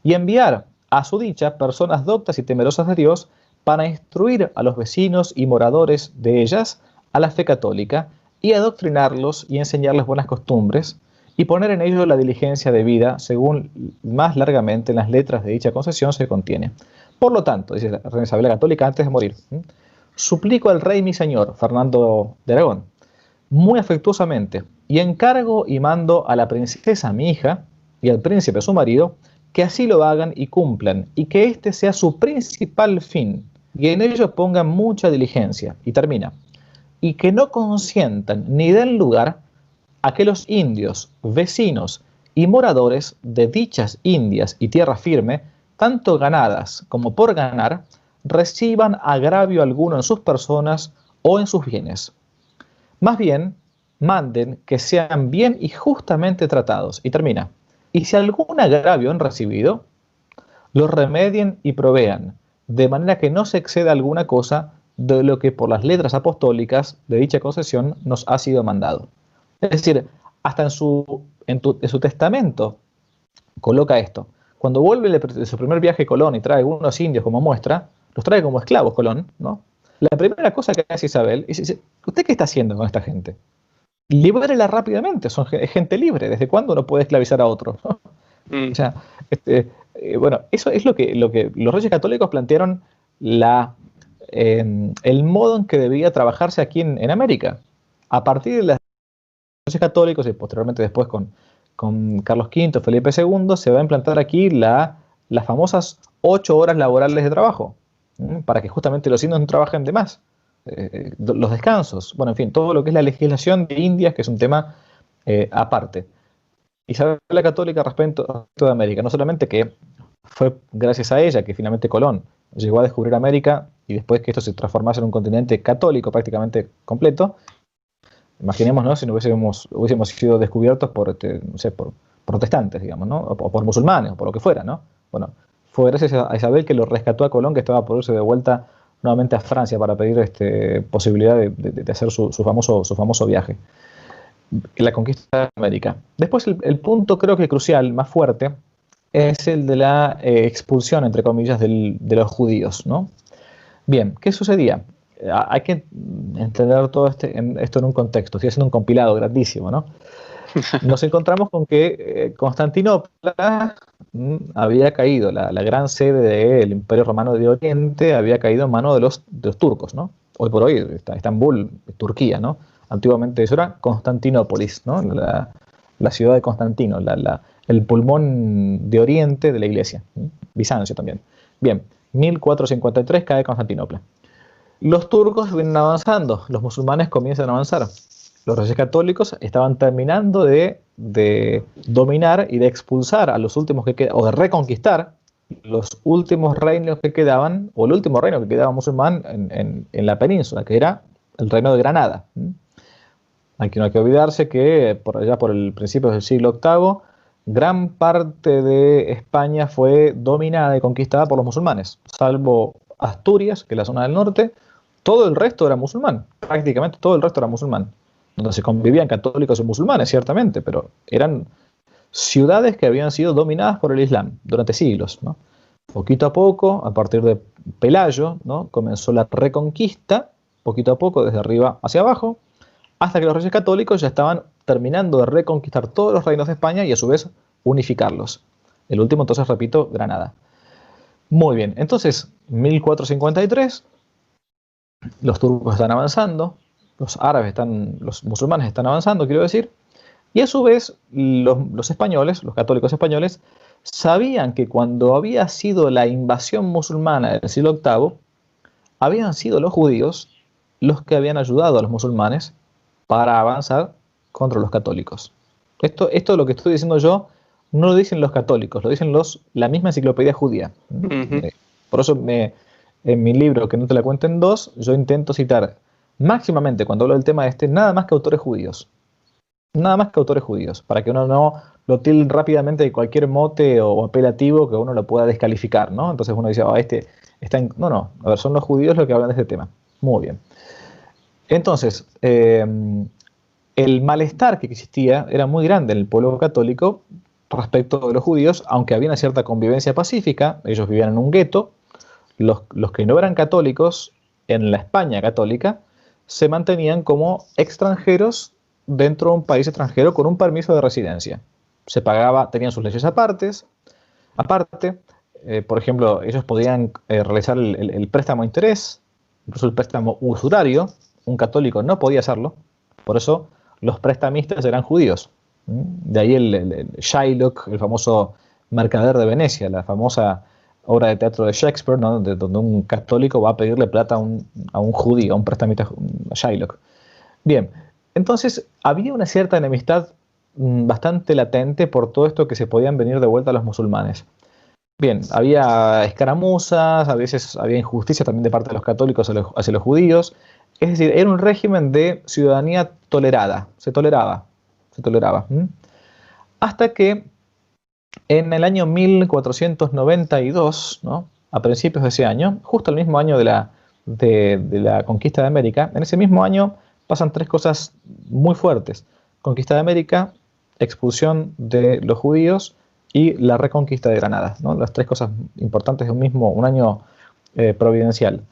[SPEAKER 3] y enviar a su dicha personas doctas y temerosas de Dios para instruir a los vecinos y moradores de ellas a la fe católica y adoctrinarlos y enseñarles buenas costumbres y poner en ellos la diligencia de vida según más largamente en las letras de dicha concesión se contiene. Por lo tanto, dice la reina Isabel la Católica antes de morir, suplico al rey mi señor, Fernando de Aragón, muy afectuosamente, y encargo y mando a la princesa mi hija y al príncipe su marido, que así lo hagan y cumplan, y que este sea su principal fin, y en ello pongan mucha diligencia. Y termina: y que no consientan ni den lugar a que los indios, vecinos y moradores de dichas indias y tierra firme, tanto ganadas como por ganar, reciban agravio alguno en sus personas o en sus bienes. Más bien, manden que sean bien y justamente tratados. Y termina: y si algún agravio han recibido, los remedien y provean, de manera que no se exceda alguna cosa de lo que por las letras apostólicas de dicha concesión nos ha sido mandado. Es decir, hasta en su testamento coloca esto. Cuando vuelve de su primer viaje Colón y trae algunos indios como muestra, los trae como esclavos Colón, ¿no? La primera cosa que hace Isabel es: ¿usted qué está haciendo con esta gente? Libérela rápidamente, son gente libre. ¿Desde cuándo uno puede esclavizar a otro? O sea, bueno, eso es lo que los Reyes Católicos plantearon el modo en que debía trabajarse aquí en América. A partir de los Reyes Católicos y posteriormente después con Carlos V, Felipe II, se va a implantar aquí las famosas 8 horas laborales de trabajo, para que justamente los indios no trabajen de más. Los descansos, bueno, en fin, todo lo que es la legislación de Indias, que es un tema aparte. Isabel la Católica respecto de América, no solamente que fue gracias a ella que finalmente Colón llegó a descubrir América y después que esto se transformase en un continente católico prácticamente completo. Imaginémonos si no hubiésemos sido descubiertos por, no sé, por protestantes, digamos, ¿no? O por musulmanes, o por lo que fuera, ¿no? Bueno, fue gracias a Isabel que lo rescató a Colón, que estaba por irse de vuelta nuevamente a Francia para pedir posibilidad de hacer su famoso viaje. La conquista de América. Después el punto creo que crucial, más fuerte, es el de la expulsión, entre comillas, de los judíos, ¿no? Bien, ¿qué sucedía? Hay que entender todo esto en un contexto. Estoy haciendo un compilado grandísimo, ¿no? Nos encontramos con que Constantinopla había caído, la gran sede del Imperio Romano de Oriente había caído en manos de los turcos, ¿no? Hoy por hoy Estambul, Turquía, ¿no? Antiguamente eso era Constantinópolis, ¿no? La ciudad de Constantino, el pulmón de Oriente de la Iglesia, Bizancio también. Bien, 1453 cae Constantinopla. Los turcos vienen avanzando, los musulmanes comienzan a avanzar. Los reyes católicos estaban terminando de dominar y de expulsar a los últimos que quedaban, o de reconquistar los últimos reinos que quedaban, o el último reino que quedaba musulmán en la península, que era el reino de Granada. Aquí no hay que olvidarse que por allá por el principio del siglo VIII, gran parte de España fue dominada y conquistada por los musulmanes, salvo Asturias, que es la zona del norte. Todo el resto era musulmán, prácticamente todo el resto era musulmán, donde se convivían católicos y musulmanes, ciertamente, pero eran ciudades que habían sido dominadas por el Islam durante siglos, ¿no? Poquito a poco, a partir de Pelayo, ¿no? Comenzó la reconquista, poquito a poco, desde arriba hacia abajo, hasta que los reyes católicos ya estaban terminando de reconquistar todos los reinos de España y a su vez unificarlos. El último, entonces, repito, Granada. Muy bien, entonces, 1453, los turcos están avanzando, los musulmanes están avanzando, quiero decir, y a su vez los españoles, los católicos españoles, sabían que cuando había sido la invasión musulmana del siglo VIII, habían sido los judíos los que habían ayudado a los musulmanes para avanzar contra los católicos. Esto lo que estoy diciendo yo no lo dicen los católicos, lo dicen la misma enciclopedia judía. Por eso en mi libro, que no te la cuento en dos, yo intento citar máximamente, cuando hablo del tema nada más que autores judíos. Nada más que autores judíos, para que uno no lo tilde rápidamente de cualquier mote o apelativo que uno lo pueda descalificar, ¿no? Entonces uno dice, está en... No, a ver, son los judíos los que hablan de este tema. Muy bien. Entonces, el malestar que existía era muy grande en el pueblo católico respecto de los judíos, aunque había una cierta convivencia pacífica, ellos vivían en un gueto, los que no eran católicos, en la España católica, se mantenían como extranjeros dentro de un país extranjero con un permiso de residencia. Se pagaba, tenían sus leyes aparte, por ejemplo, ellos podían realizar el préstamo a interés, incluso el préstamo usurario. Un católico no podía hacerlo, por eso los prestamistas eran judíos. De ahí el Shylock, el famoso mercader de Venecia, la famosa obra de teatro de Shakespeare, ¿no? Donde un católico va a pedirle plata a un judío, a un prestamista, a Shylock. Bien, entonces había una cierta enemistad bastante latente por todo esto que se podían venir de vuelta a los musulmanes. Bien, había escaramuzas, a veces había injusticia también de parte de los católicos hacia los judíos. Es decir, era un régimen de ciudadanía tolerada, se toleraba. Hasta que en el año 1492, ¿no? A principios de ese año, justo el mismo año de la conquista de América, en ese mismo año pasan tres cosas muy fuertes. Conquista de América, expulsión de los judíos y la reconquista de Granada, ¿no? Las tres cosas importantes de un año providencial.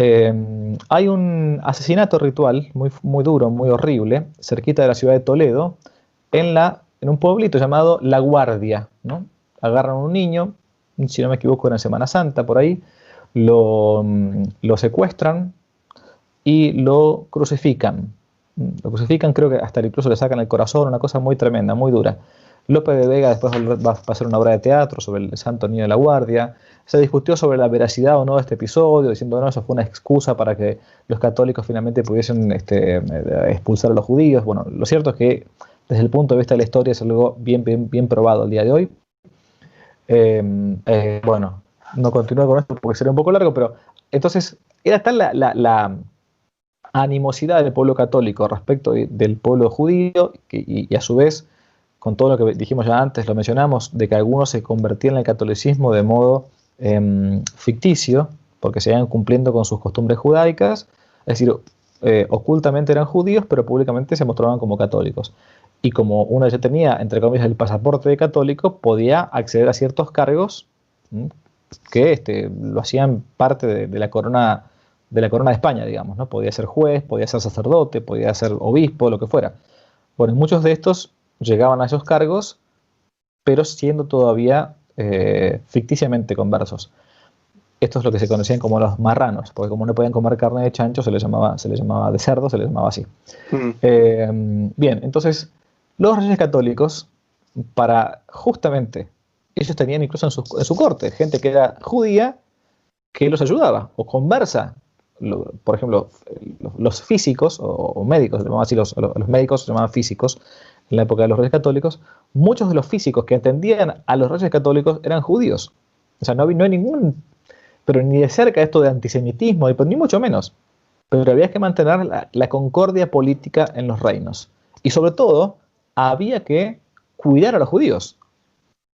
[SPEAKER 3] Hay un asesinato ritual muy, muy duro, muy horrible, cerquita de la ciudad de Toledo, en la en un pueblito llamado La Guardia, ¿no? Agarran a un niño, si no me equivoco, en Semana Santa, por ahí, lo secuestran y lo crucifican. Lo crucifican, creo que hasta incluso le sacan el corazón, una cosa muy tremenda, muy dura. Lope de Vega después va a hacer una obra de teatro sobre el Santo Niño de la Guardia. Se discutió sobre la veracidad o no de este episodio, diciendo no, eso fue una excusa para que los católicos finalmente pudiesen expulsar a los judíos. Bueno, lo cierto es que desde el punto de vista de la historia es algo bien probado el día de hoy. Bueno, no continúo con esto porque sería un poco largo, pero entonces era tal la animosidad del pueblo católico respecto del pueblo judío y a su vez, con todo lo que dijimos ya antes, lo mencionamos, de que algunos se convertían en el catolicismo de modo ficticio, porque se iban cumpliendo con sus costumbres judaicas, es decir, ocultamente eran judíos, pero públicamente se mostraban como católicos. Y como uno ya tenía, entre comillas, el pasaporte de católico, podía acceder a ciertos cargos que lo hacían parte de la corona de España, digamos, ¿no? Podía ser juez, podía ser sacerdote, podía ser obispo, lo que fuera. Bueno, muchos de estos llegaban a esos cargos, pero siendo todavía ficticiamente conversos. Esto es lo que se conocían como los marranos, porque como no podían comer carne de chancho, se les llamaba de cerdo, se les llamaba así. Bien, entonces, los reyes católicos, para justamente, ellos tenían incluso en su corte, gente que era judía, que los ayudaba, o conversa. Por ejemplo, los físicos, o médicos, se llamaban así, los médicos se llamaban físicos, en la época de los reyes católicos, muchos de los físicos que atendían a los reyes católicos eran judíos. O sea, no hay ningún, pero ni de cerca esto de antisemitismo, ni mucho menos. Pero había que mantener la concordia política en los reinos. Y sobre todo, había que cuidar a los judíos.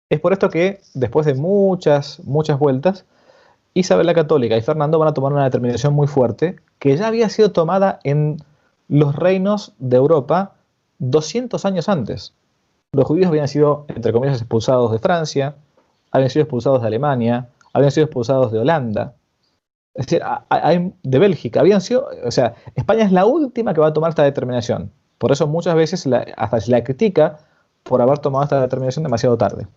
[SPEAKER 3] Es por esto que, después de muchas vueltas, Isabel la Católica y Fernando van a tomar una determinación muy fuerte que ya había sido tomada en los reinos de Europa 200 años antes. Los judíos habían sido, entre comillas, expulsados de Francia, habían sido expulsados de Alemania, habían sido expulsados de Holanda, es decir, de Bélgica, habían sido, o sea, España es la última que va a tomar esta determinación. Por eso muchas veces hasta se la critica por haber tomado esta determinación demasiado tarde.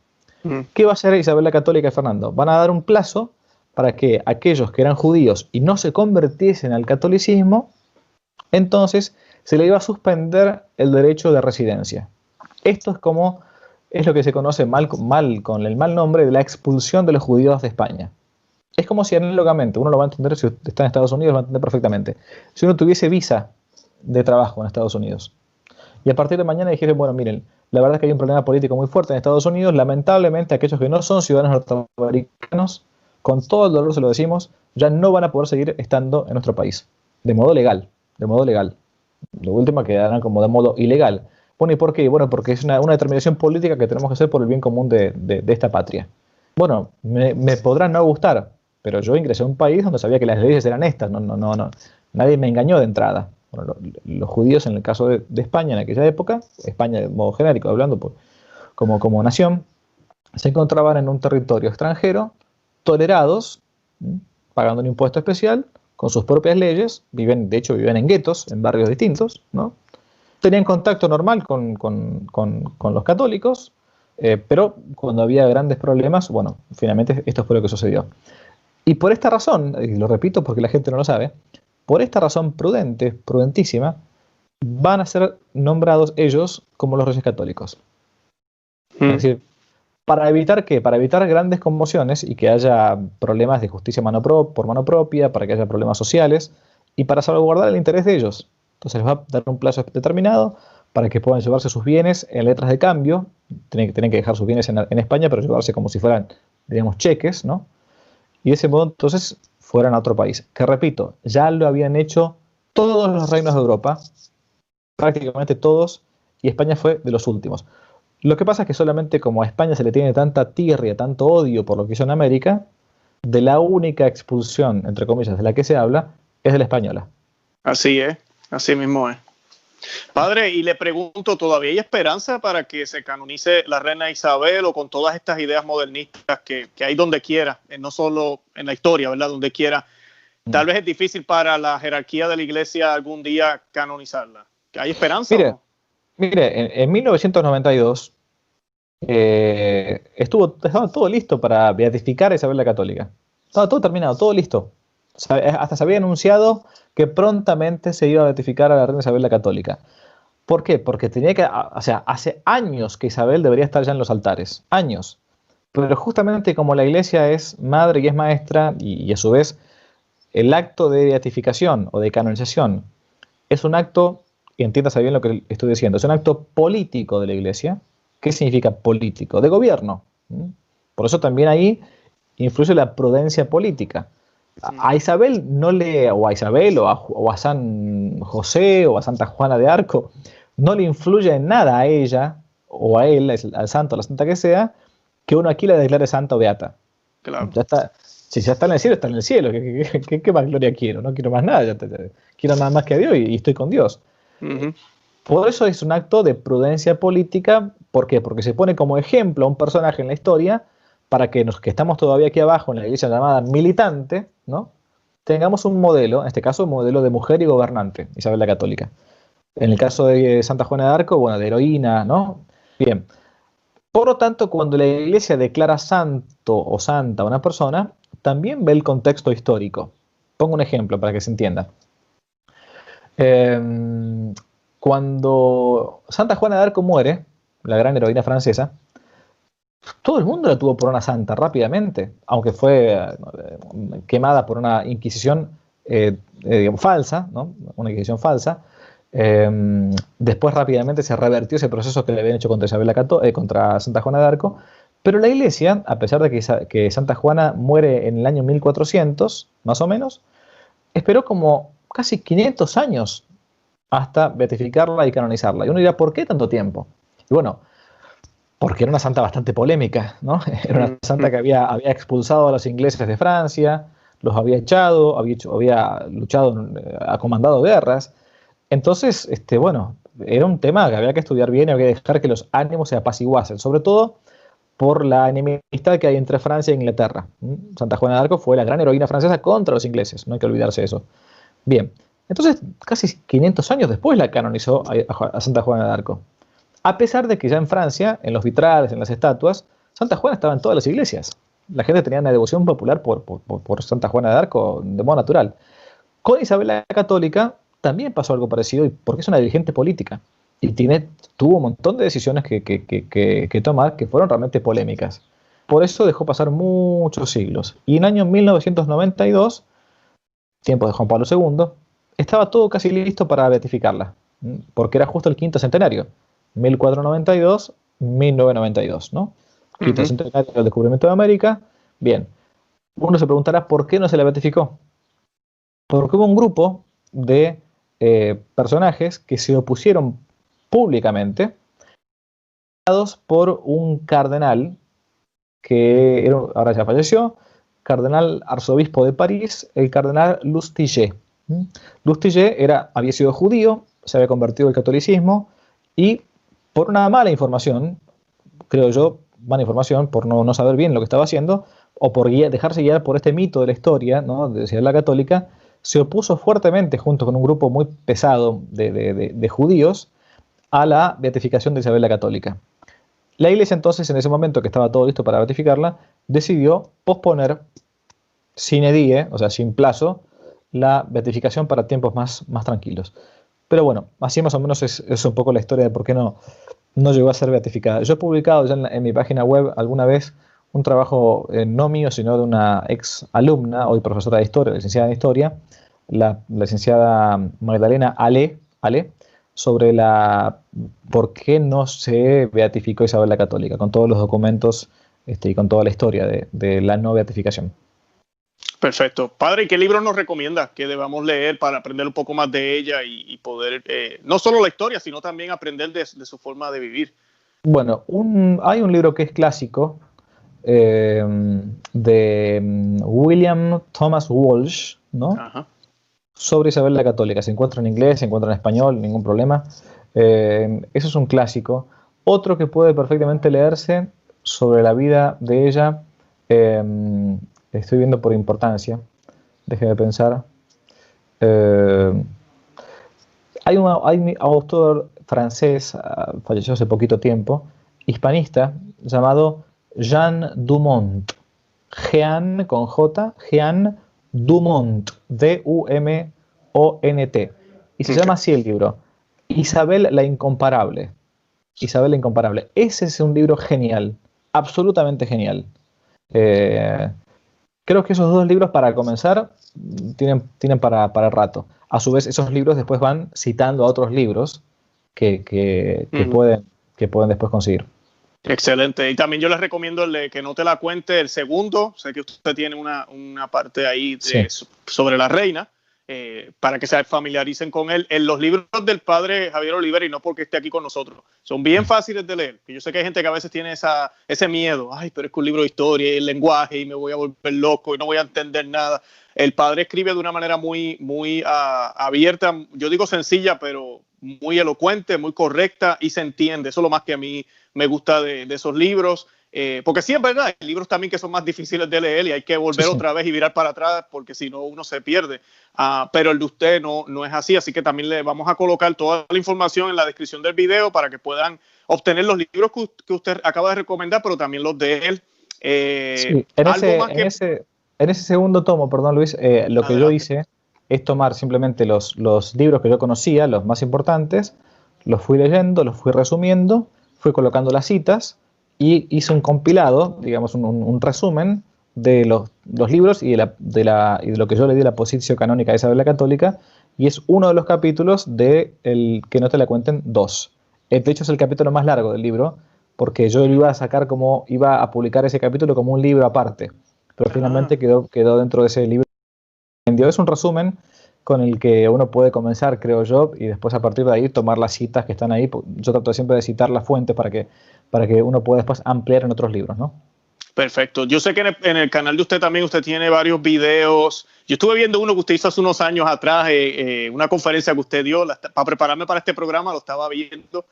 [SPEAKER 3] ¿Qué va a hacer Isabel la Católica y Fernando? Van a dar un plazo para que aquellos que eran judíos y no se convirtiesen al catolicismo, entonces se le iba a suspender el derecho de residencia. Esto es lo que se conoce con el mal nombre de la expulsión de los judíos de España. Es como si análogamente, uno lo va a entender si está en Estados Unidos, lo va a entender perfectamente. Si uno tuviese visa de trabajo en Estados Unidos y a partir de mañana dijese, bueno, miren, la verdad es que hay un problema político muy fuerte en Estados Unidos, lamentablemente aquellos que no son ciudadanos norteamericanos, con todo el dolor se lo decimos, ya no van a poder seguir estando en nuestro país, de modo legal. Lo último quedarán como de modo ilegal. Bueno, ¿y por qué? Bueno, porque es una determinación política que tenemos que hacer por el bien común de esta patria. Bueno, me podrán no gustar, pero yo ingresé a un país donde sabía que las leyes eran estas, no, nadie me engañó de entrada. Bueno, los judíos, en el caso de España en aquella época, España de modo genérico, hablando como nación, se encontraban en un territorio extranjero, tolerados, pagando un impuesto especial, con sus propias leyes, de hecho vivían en guetos, en barrios distintos, ¿no? Tenían contacto normal con los católicos, pero cuando había grandes problemas, bueno, finalmente esto fue lo que sucedió. Y por esta razón, y lo repito porque la gente no lo sabe, por esta razón prudentísima, van a ser nombrados ellos como los reyes católicos. Es decir, ¿para evitar qué? Para evitar grandes conmociones y que haya problemas de justicia por mano propia, para que haya problemas sociales y para salvaguardar el interés de ellos. Entonces les va a dar un plazo determinado para que puedan llevarse sus bienes en letras de cambio. Tienen que dejar sus bienes en España, pero llevarse como si fueran, digamos, cheques, ¿no? Y de ese modo, entonces, fueran a otro país. Que repito, ya lo habían hecho todos los reinos de Europa, prácticamente todos, y España fue de los últimos. Lo que pasa es que solamente como a España se le tiene tanta tirria, tanto odio por lo que hizo en América, de la única expulsión, entre comillas, de la que se habla, es de la española.
[SPEAKER 2] Así es, así mismo es. Padre, y le pregunto, ¿todavía hay esperanza para que se canonice la reina Isabel o con todas estas ideas modernistas que hay donde quiera, no solo en la historia, ¿verdad? Donde quiera. Tal vez es difícil para la jerarquía de la iglesia algún día canonizarla. ¿Hay esperanza?
[SPEAKER 3] Mire, en 1992, estaba todo listo para beatificar a Isabel la Católica. Estaba todo terminado, todo listo. Hasta se había anunciado que prontamente se iba a beatificar a la reina Isabel la Católica. ¿Por qué? Porque hace años que Isabel debería estar ya en los altares. Años. Pero justamente como la Iglesia es madre y es maestra, y a su vez el acto de beatificación o de canonización es un acto, y entiéndase bien lo que estoy diciendo, es un acto político de la Iglesia. ¿Qué significa político? De gobierno. Por eso también ahí influye la prudencia política. A Isabel o a San José o a Santa Juana de Arco, no le influye en nada a ella o a él, al santo o a la santa que sea, que uno aquí la declare santa o beata.
[SPEAKER 2] Claro.
[SPEAKER 3] Ya está, si ya está en el cielo, está en el cielo. ¿Qué más gloria quiero? No quiero más nada. Quiero nada más que a Dios y estoy con Dios. Por eso es un acto de prudencia política. ¿Por qué? Porque se pone como ejemplo a un personaje en la historia para que los que estamos todavía aquí abajo en la iglesia llamada militante, ¿no?, tengamos un modelo, en este caso un modelo de mujer y gobernante, Isabel la Católica. En el caso de Santa Juana de Arco, bueno, de heroína, ¿no? Bien. Por lo tanto, cuando la Iglesia declara santo o santa a una persona, también ve el contexto histórico. Pongo un ejemplo para que se entienda. Cuando Santa Juana de Arco muere, la gran heroína francesa, todo el mundo la tuvo por una santa rápidamente, aunque fue quemada por una inquisición digamos, falsa, ¿no? Una inquisición falsa. Después rápidamente se revertió ese proceso que le habían hecho contra contra Santa Juana de Arco, pero la Iglesia, a pesar de que Santa Juana muere en el año 1400, más o menos, esperó como casi 500 años hasta beatificarla y canonizarla. Y uno dirá, ¿por qué tanto tiempo? Y bueno, porque era una santa bastante polémica, ¿no? Era una santa que había expulsado a los ingleses de Francia, los había echado, había luchado, ha comandado guerras. Entonces, bueno, era un tema que había que estudiar bien y había que dejar que los ánimos se apaciguasen, sobre todo por la enemistad que hay entre Francia e Inglaterra. Santa Juana de Arco fue la gran heroína francesa contra los ingleses, no hay que olvidarse de eso. Bien, entonces casi 500 años después la canonizó a Santa Juana de Arco. A pesar de que ya en Francia, en los vitrales, en las estatuas, Santa Juana estaba en todas las iglesias. La gente tenía una devoción popular por Santa Juana de Arco de modo natural. Con Isabel la Católica también pasó algo parecido, porque es una dirigente política y tuvo un montón de decisiones que tomar que fueron realmente polémicas. Por eso dejó pasar muchos siglos. Y en el año 1992, tiempo de Juan Pablo II, estaba todo casi listo para beatificarla, porque era justo el quinto centenario, 1492-1992, ¿no? Quinto centenario del descubrimiento de América. Bien, uno se preguntará por qué no se la beatificó. Porque hubo un grupo de personajes que se opusieron públicamente por un cardenal que ahora ya falleció, cardenal arzobispo de París, el cardenal Lustiger. Lustiger había sido judío, se había convertido al catolicismo y por una mala información, creo yo, mala información, por no saber bien lo que estaba haciendo, o por dejarse guiar por este mito de la historia, ¿no?, de Isabel la Católica, se opuso fuertemente, junto con un grupo muy pesado de judíos, a la beatificación de Isabel la Católica. La Iglesia entonces, en ese momento que estaba todo listo para beatificarla, decidió posponer sine die, o sea, sin plazo, la beatificación para tiempos más tranquilos. Pero bueno, así más o menos es un poco la historia de por qué no llegó a ser beatificada. Yo he publicado ya en mi página web alguna vez un trabajo no mío, sino de una ex alumna, hoy profesora de historia, licenciada en historia, la licenciada Magdalena Ale, sobre por qué no se beatificó Isabel la Católica, con todos los documentos y con toda la historia de la no beatificación.
[SPEAKER 2] Perfecto. Padre, ¿y qué libro nos recomienda que debamos leer para aprender un poco más de ella y poder, no solo la historia, sino también aprender de su forma de vivir?
[SPEAKER 3] Bueno, hay un libro que es clásico, de William Thomas Walsh, ¿no?
[SPEAKER 2] Ajá.
[SPEAKER 3] Sobre Isabel la Católica. Se encuentra en inglés, se encuentra en español, ningún problema. Eso es un clásico. Otro que puede perfectamente leerse sobre la vida de ella, estoy viendo por importancia, déjeme pensar. Hay un autor francés, falleció hace poquito tiempo, hispanista, llamado Jean Dumont. Jean con J, Jean Dumont, D-U-M-O-N-T. Y se llama así el libro, Isabel la Incomparable. Isabel la Incomparable. Ese es un libro genial, absolutamente genial. Creo que esos dos libros para comenzar tienen para rato. A su vez, esos libros después van citando a otros libros que pueden después conseguir.
[SPEAKER 2] Excelente. Y también yo les recomiendo el de Que no te la cuente, el segundo. Sé que usted tiene una parte ahí sobre la reina, para que se familiaricen con él. En los libros del padre Javier Olivera, y no porque esté aquí con nosotros, son bien fáciles de leer. Yo sé que hay gente que a veces tiene ese miedo. Ay, pero es que un libro de historia y el lenguaje y me voy a volver loco y no voy a entender nada. El padre escribe de una manera muy, muy abierta, yo digo sencilla, pero muy elocuente, muy correcta, y se entiende. Eso es lo más que a mí me gusta de esos libros. Porque sí, es verdad, hay libros también que son más difíciles de leer y hay que volver otra vez y virar para atrás porque si no uno se pierde. Pero el de usted no es así, así que también le vamos a colocar toda la información en la descripción del video para que puedan obtener los libros que usted acaba de recomendar, pero también los de él.
[SPEAKER 3] En ese segundo tomo, perdón Luis, lo que yo hice es tomar simplemente los libros que yo conocía, los más importantes, los fui leyendo, los fui resumiendo, fui colocando las citas y hice un compilado, digamos un resumen de los libros y de lo que yo le di la posición canónica de Isabel la Católica, y es uno de los capítulos de el Que no te la cuenten 2. De hecho es el capítulo más largo del libro, porque yo lo iba a publicar ese capítulo como un libro aparte, pero finalmente quedó dentro de ese libro. Es un resumen con el que uno puede comenzar, creo yo, y después a partir de ahí tomar las citas que están ahí. Yo trato siempre de citar las fuentes para que uno pueda después ampliar en otros libros, ¿no?
[SPEAKER 2] Perfecto. Yo sé que en el canal de usted también usted tiene varios videos. Yo estuve viendo uno que usted hizo hace unos años atrás, una conferencia que usted dio para prepararme para este programa, lo estaba viendo.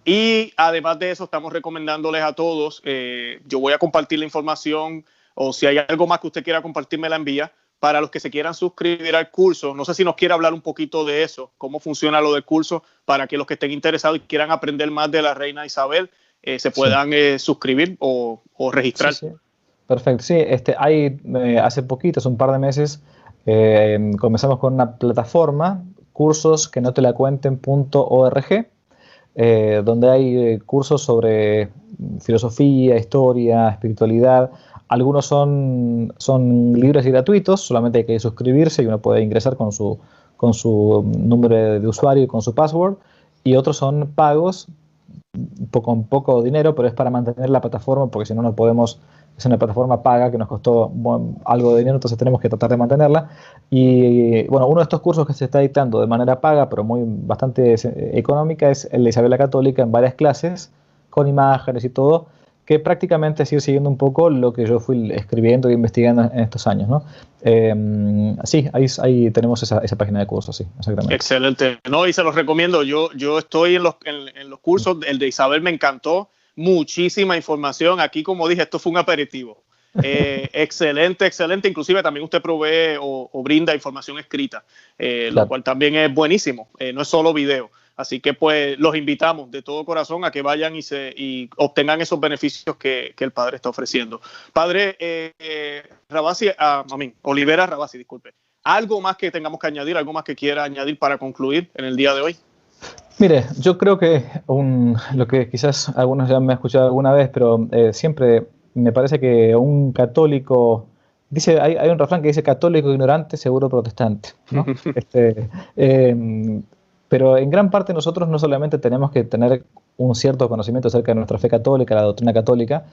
[SPEAKER 2] Y además de eso estamos recomendándoles a todos, yo voy a compartir la información, o si hay algo más que usted quiera compartir me la envía, para los que se quieran suscribir al curso. No sé si nos quiere hablar un poquito de eso, cómo funciona lo del curso, para que los que estén interesados y quieran aprender más de la reina Isabel se puedan suscribir o registrar.
[SPEAKER 3] Sí. Perfecto, sí. Hace poquito, hace un par de meses, comenzamos con una plataforma, cursos-que-no-te-la-cuenten.org, donde hay cursos sobre filosofía, historia, espiritualidad. Algunos son libres y gratuitos, solamente hay que suscribirse y uno puede ingresar con su número de usuario y con su password, y otros son pagos, con poco dinero, pero es para mantener la plataforma, porque si no podemos. Es una plataforma paga que nos costó algo de dinero, entonces tenemos que tratar de mantenerla. Y bueno, uno de estos cursos que se está dictando de manera paga, pero bastante económica, es el de Isabel la Católica, en varias clases, con imágenes y todo, que prácticamente sigue siguiendo un poco lo que yo fui escribiendo e investigando en estos años, ¿no? Sí, ahí tenemos esa página de cursos, sí, exactamente.
[SPEAKER 2] Excelente. No, y se los recomiendo. Yo estoy en los cursos, el de Isabel me encantó. Muchísima información. Aquí, como dije, esto fue un aperitivo. Excelente. Inclusive también usted provee o brinda información escrita, claro, lo cual también es buenísimo. No es solo video. Así que pues los invitamos de todo corazón a que vayan y obtengan esos beneficios que el padre está ofreciendo. Padre Olivera Rabasi, disculpe. ¿Algo más que tengamos que añadir? ¿Algo más que quiera añadir para concluir en el día de hoy?
[SPEAKER 3] Mire, yo creo que lo que quizás algunos ya me han escuchado alguna vez, pero siempre me parece que un católico, hay un refrán que dice católico ignorante, seguro protestante, ¿no? Pero en gran parte nosotros no solamente tenemos que tener un cierto conocimiento acerca de nuestra fe católica, la doctrina católica,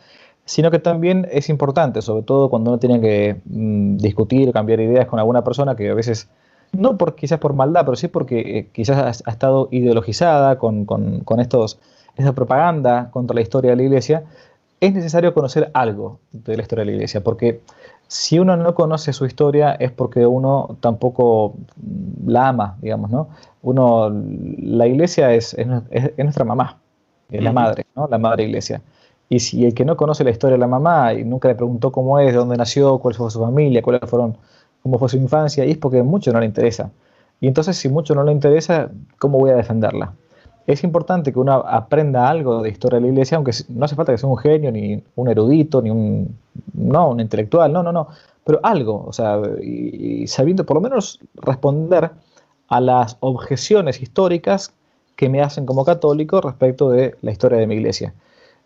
[SPEAKER 3] sino que también es importante, sobre todo cuando uno tiene que discutir o cambiar ideas con alguna persona que a veces, no quizás por maldad, pero sí porque quizás ha estado ideologizada con esta propaganda contra la historia de la Iglesia. Es necesario conocer algo de la historia de la Iglesia, porque si uno no conoce su historia es porque uno tampoco la ama, digamos, ¿no? La Iglesia es nuestra mamá, es la madre, ¿no? La madre Iglesia. Y si el que no conoce la historia de la mamá y nunca le preguntó cómo es, de dónde nació, cuál fue su familia, cómo fue su infancia, y es porque mucho no le interesa. Y entonces, si mucho no le interesa, ¿cómo voy a defenderla? es importante que uno aprenda algo de historia de la Iglesia, aunque no hace falta que sea un genio, ni un erudito, ni un intelectual, no, pero algo, o sea, y sabiendo por lo menos responder a las objeciones históricas que me hacen como católico respecto de la historia de mi Iglesia.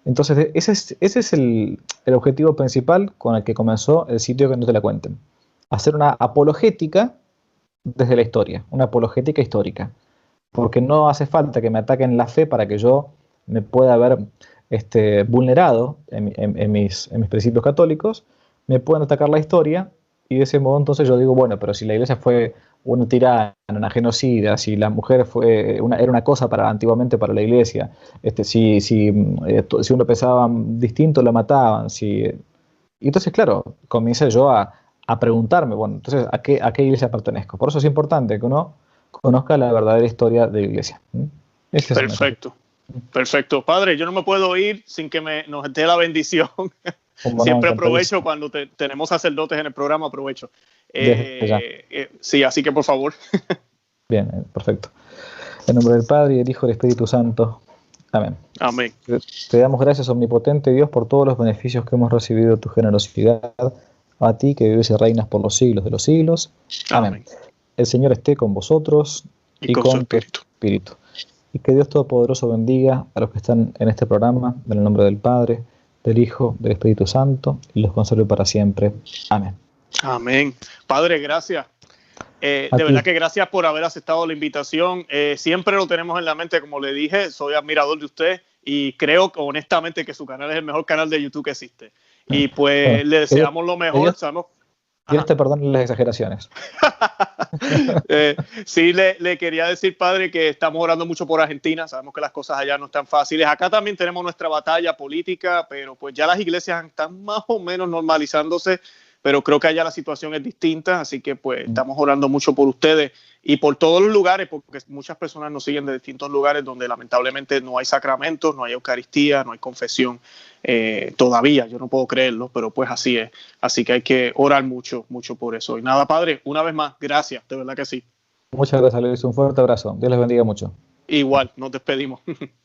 [SPEAKER 3] Entonces, ese es el objetivo principal con el que comenzó el sitio Que no te la cuenten. Hacer una apologética desde la historia, una apologética histórica. Porque no hace falta que me ataquen la fe para que yo me pueda ver vulnerado en mis principios católicos, me pueden atacar la historia y de ese modo entonces yo digo, bueno, pero si la Iglesia fue una tirana, una si la mujer era una cosa antiguamente para la Iglesia, si uno pensaba distinto la mataban, y entonces claro, comienzo yo a preguntarme, bueno, entonces ¿a qué iglesia pertenezco? Por eso es importante que uno conozca la verdadera historia de la iglesia.
[SPEAKER 2] Perfecto, perfecto. Padre, yo no me puedo ir sin que nos dé la bendición. Siempre aprovecho cuando tenemos sacerdotes en el programa, aprovecho. Sí, así que por favor.
[SPEAKER 3] Bien, perfecto. En nombre del Padre, y del Hijo y del Espíritu Santo. Amén.
[SPEAKER 2] Amén.
[SPEAKER 3] Te damos gracias, omnipotente Dios, por todos los beneficios que hemos recibido de tu generosidad. A ti que vives y reinas por los siglos de los siglos. Amén. El Señor esté con vosotros
[SPEAKER 2] y con su espíritu.
[SPEAKER 3] Y que Dios Todopoderoso bendiga a los que están en este programa, en el nombre del Padre, del Hijo, del Espíritu Santo, y los conserve para siempre. Amén.
[SPEAKER 2] Amén. Padre, gracias. De verdad que gracias por haber aceptado la invitación. Siempre lo tenemos en la mente, como le dije, soy admirador de usted y creo honestamente que su canal es el mejor canal de YouTube que existe. Y pues bueno, le deseamos lo mejor.
[SPEAKER 3] Dios te perdone las exageraciones.
[SPEAKER 2] Sí, le quería decir, padre, que estamos orando mucho por Argentina. Sabemos que las cosas allá no están fáciles. Acá también tenemos nuestra batalla política, pero pues ya las iglesias están más o menos normalizándose, pero creo que allá la situación es distinta, así que pues estamos orando mucho por ustedes y por todos los lugares, porque muchas personas nos siguen de distintos lugares donde lamentablemente no hay sacramentos, no hay Eucaristía, no hay confesión todavía. Yo no puedo creerlo, pero pues así es. Así que hay que orar mucho, mucho por eso. Y nada, padre, una vez más, gracias, de verdad que sí.
[SPEAKER 3] Muchas gracias, Luis. Un fuerte abrazo. Dios les bendiga mucho.
[SPEAKER 2] Igual, nos despedimos.